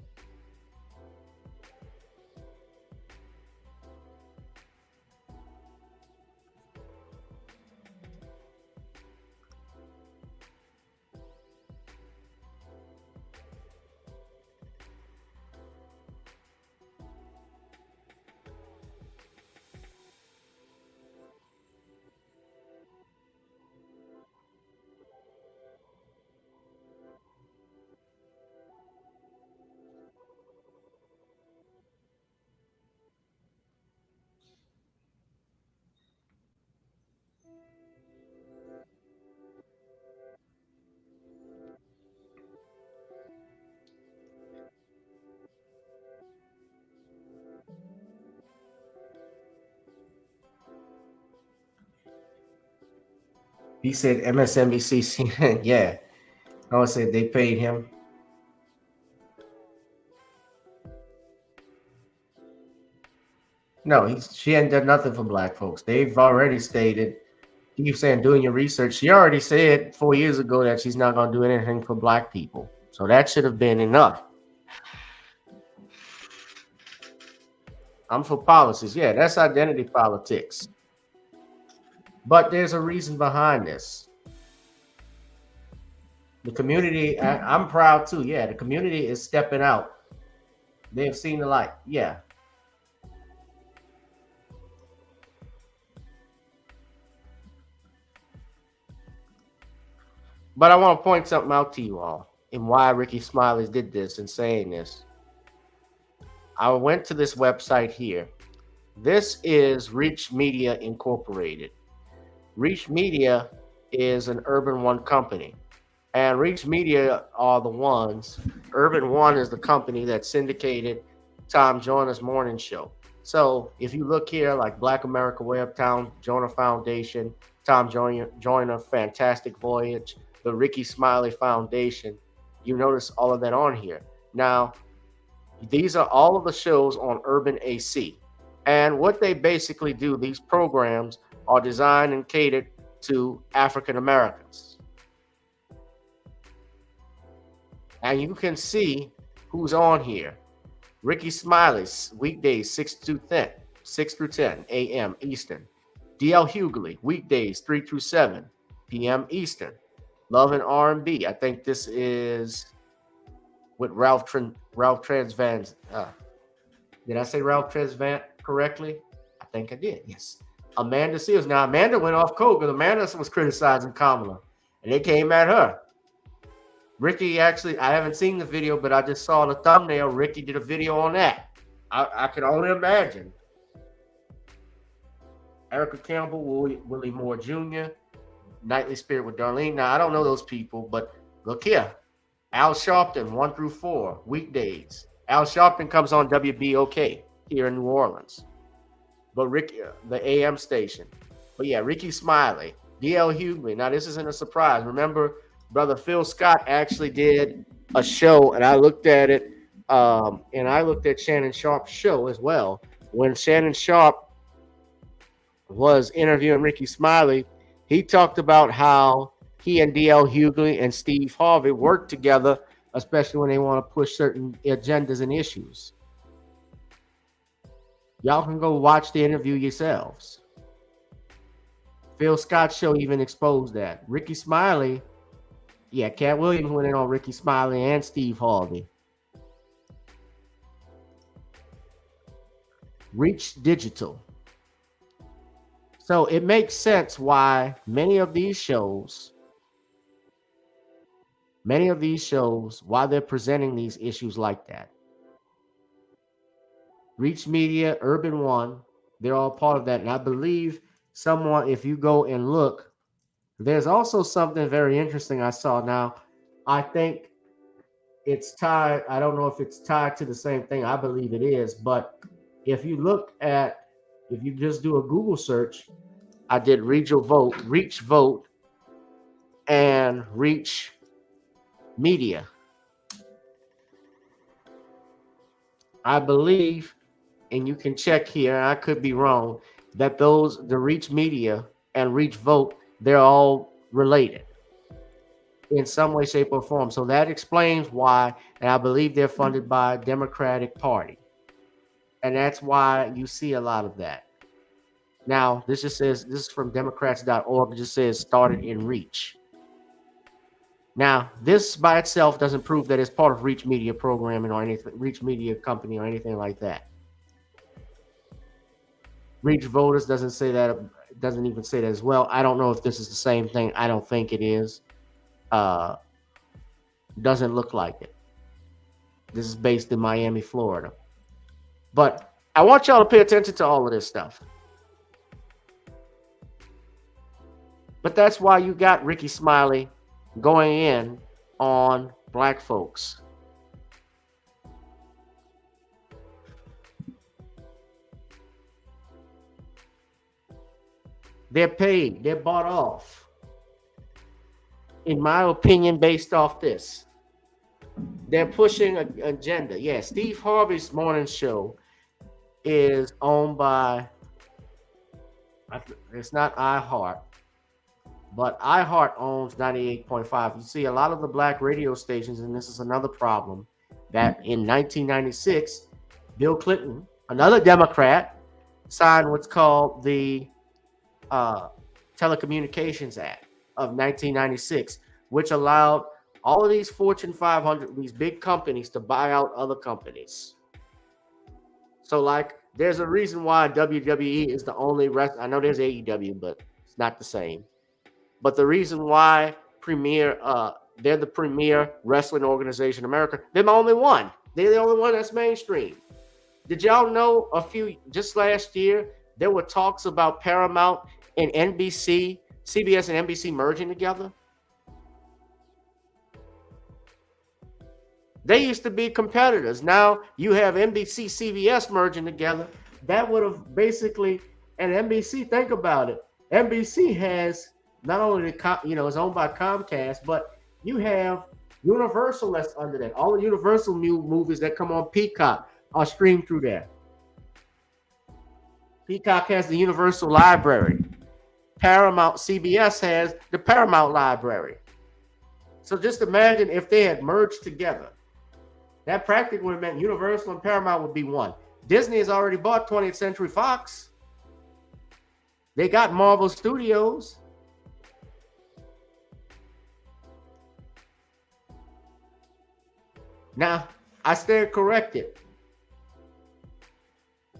He said MSNBC, CNN, yeah. I would say they paid him. No, she hadn't done nothing for Black folks. They've already stated, you keep saying doing your research. She already said 4 years ago that she's not going to do anything for Black people. So that should have been enough. I'm for policies. Yeah, that's identity politics. But there's a reason behind this. The community, I'm proud too. Yeah, the community is stepping out. They've seen the light. Yeah. But I want to point something out to you all and why Ricky Smiley did this and saying this. I went to this website here. This is Reach Media Incorporated. Reach Media is an Urban One company. And Reach Media are the ones. Urban One is the company that syndicated Tom Joyner's morning show. So if you look here, like Black America Way Uptown, Joyner Foundation, Tom Joyner, Fantastic Voyage, the Ricky Smiley Foundation, you notice all of that on here. Now, these are all of the shows on Urban AC. And what they basically do, these programs are designed and catered to African Americans. And you can see who's on here. Ricky Smiley's weekdays 6 through 10 a.m. Eastern. D.L. Hughley weekdays 3 through 7 p.m. Eastern. Love and R&B. I think this is with Ralph Tresvant. Did I say Ralph Tresvant correctly? I think I did. Yes. Amanda Seals. Now Amanda went off code because Amanda was criticizing Kamala, and they came at her. Ricky actually, I haven't seen the video, but I just saw the thumbnail. Ricky did a video on that. I can only imagine. Erica Campbell, Willie Moore Jr., Nightly Spirit with Darlene. Now, I don't know those people, but look here. Al Sharpton, 1 through 4, weekdays. Al Sharpton comes on WBOK here in New Orleans. But Ricky, the AM station. But yeah, Ricky Smiley, D.L. Hughley. Now, this isn't a surprise. Remember, Brother Phil Scott actually did a show, and I looked at it, and I looked at Shannon Sharp's show as well. When Shannon Sharp was interviewing Ricky Smiley, he talked about how he and D.L. Hughley and Steve Harvey work together, especially when they want to push certain agendas and issues. Y'all can go watch the interview yourselves. Phil Scott's show even exposed that. Ricky Smiley, yeah, Cat Williams went in on Ricky Smiley and Steve Harvey. Reach Digital. So it makes sense why many of these shows, why they're presenting these issues like that. Reach Media, Urban One, they're all part of that. And I believe someone, if you go and look, there's also something very interesting I saw. Now, I think it's tied. I don't know if it's tied to the same thing. I believe it is. But if you just do a Google search, I did Reach Vote, and Reach Media. I believe, and you can check here, I could be wrong, that the Reach Media and Reach Vote, they're all related in some way, shape, or form. So that explains why, and I believe they're funded by a Democratic Party. And that's why you see a lot of that. Now, this just says, this is from Democrats.org, it just says started in Reach. Now, this by itself doesn't prove that it's part of Reach Media programming or anything, Reach Media company or anything like that. Reach Voters doesn't say that, doesn't even say that as well. I don't know if this is the same thing. I don't think it is. Doesn't look like it. This is based in Miami, Florida. But I want y'all to pay attention to all of this stuff. But that's why you got Ricky Smiley going in on black folks. They're paid. They're bought off. In my opinion, based off this. They're pushing an agenda. Yeah, Steve Harvey's morning show is owned by, it's not iHeart, but iHeart owns 98.5. You see a lot of the black radio stations, and this is another problem, that in 1996, Bill Clinton, another Democrat, signed what's called the Telecommunications Act of 1996, which allowed all of these Fortune 500, these big companies, to buy out other companies. So, like, there's a reason why WWE is the only I know there's AEW, but it's not the same. But the reason why they're the premier wrestling organization in America, they're the only one. They're the only one that's mainstream. Did y'all know just last year, there were talks about Paramount and NBC, CBS and NBC merging together? They used to be competitors. Now you have NBC, CBS merging together. That would have basically, and NBC, think about it. NBC has not only it's owned by Comcast, but you have Universal that's under that. All the Universal new movies that come on Peacock are streamed through there. Peacock has the Universal Library. Paramount, CBS has the Paramount Library. So just imagine if they had merged together. That practically would have meant Universal and Paramount would be one. Disney has already bought 20th Century Fox. They got Marvel Studios. Now, I stand corrected.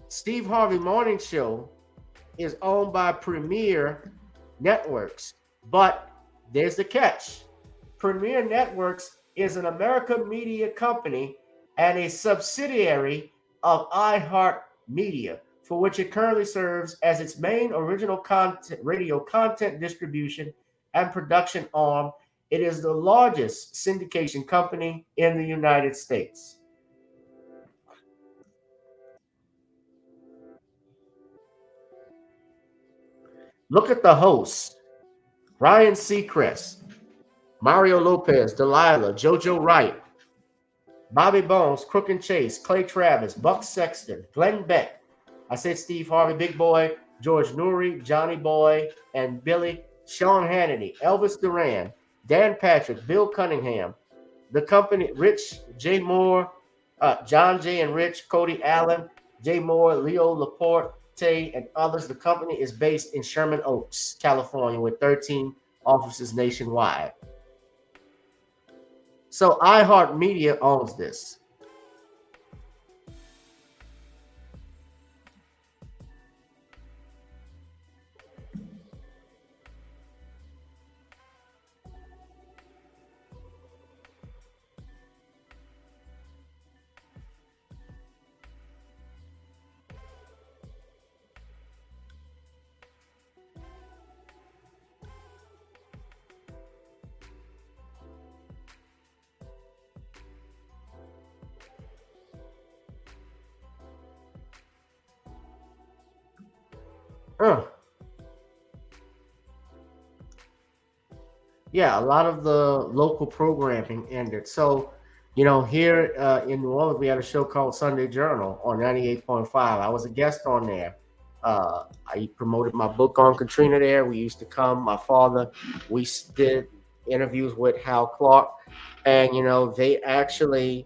Steve Harvey Morning Show is owned by Premier Networks. But there's the catch. Premier Networks is an American media company and a subsidiary of iHeart Media, for which it currently serves as its main original content, radio content distribution and production arm. It is the largest syndication company in the United States. Look at the hosts. Ryan Seacrest, Mario Lopez, Delilah, JoJo Wright, Bobby Bones, Crook and Chase, Clay Travis, Buck Sexton, Glenn Beck. I said Steve Harvey, Big Boy, George Noory, Johnny Boy, and Billy, Sean Hannity, Elvis Duran, Dan Patrick, Bill Cunningham, the company, Rich J. Moore, John J. and Rich, Cody Allen, J. Moore, Leo Laporte, and others. The company is based in Sherman Oaks, California, with 13 offices nationwide. So iHeartMedia owns this. Yeah, a lot of the local programming ended. So, you know, here in New Orleans, we had a show called Sunday Journal on 98.5. I was a guest on there. I promoted my book on Katrina there. We used to come, my father, we did interviews with Hal Clark. And, you know, they actually,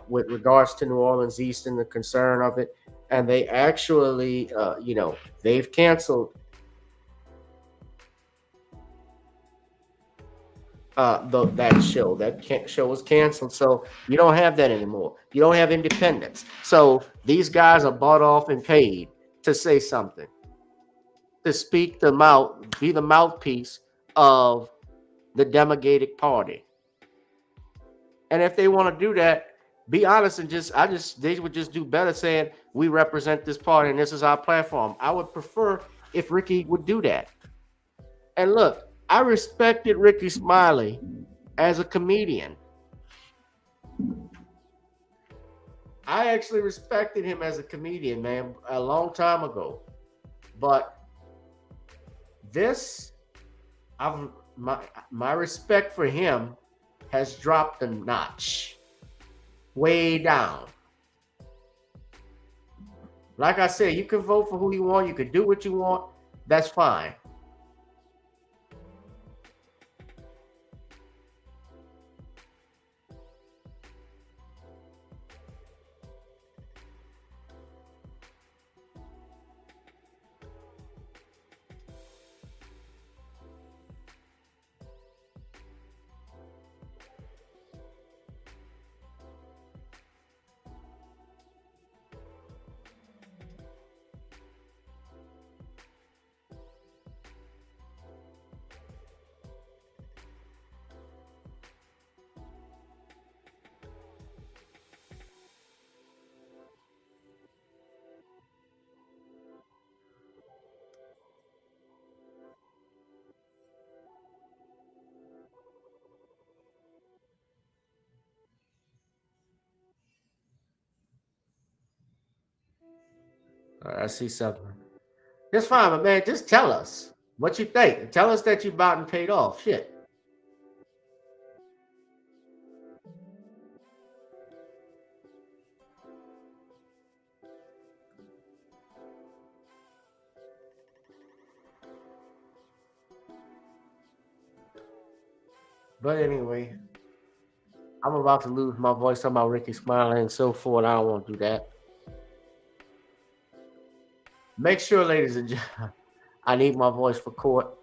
with regards to New Orleans East and the concern of it, and they actually, you know, they've canceled that show. That show was canceled, so you don't have that anymore. You don't have independence. So these guys are bought off and paid to say something, to speak the mouth, be the mouthpiece of the Democratic Party. And if they want to do that, be honest and they would just do better saying we represent this party and this is our platform. I would prefer if Ricky would do that. And look, I respected Ricky Smiley as a comedian. I actually respected him as a comedian, man, a long time ago. But this, my respect for him has dropped a notch, way down. Like I said, you can vote for who you want, you can do what you want, that's fine. I see something. That's fine, but man, just tell us what you think. Tell us that you bought and paid off. Shit. But anyway, I'm about to lose my voice talking about Ricky Smiley and so forth. I don't want to do that. Make sure, ladies and gentlemen, I need my voice for court.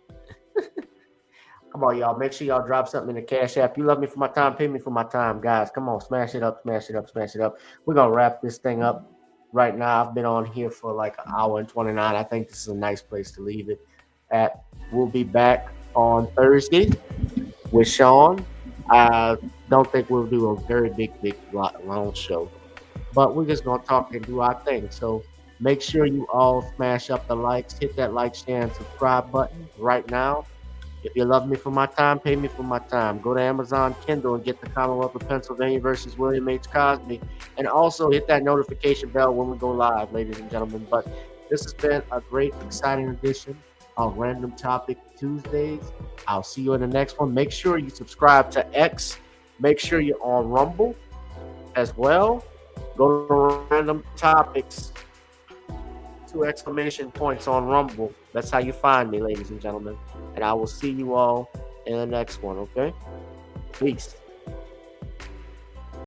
Come on, y'all. Make sure y'all drop something in the Cash App. You love me for my time, pay me for my time. Guys, come on, smash it up, smash it up, smash it up. We're going to wrap this thing up right now. I've been on here for like an hour and 29. I think this is a nice place to leave it at. We'll be back on Thursday with Sean. I don't think we'll do a very big, long show. But we're just going to talk and do our thing. So make sure you all smash up the likes. Hit that like, share, and subscribe button right now. If you love me for my time, pay me for my time. Go to Amazon Kindle and get the Commonwealth of Pennsylvania versus William H. Cosby. And also hit that notification bell when we go live, ladies and gentlemen. But this has been a great, exciting edition of Random Topic Tuesdays. I'll see you in the next one. Make sure you subscribe to X. Make sure you're on Rumble as well. Go to Random Topics 2 exclamation points on Rumble. That's how you find me, ladies and gentlemen. And I will see you all in the next one, okay? Peace.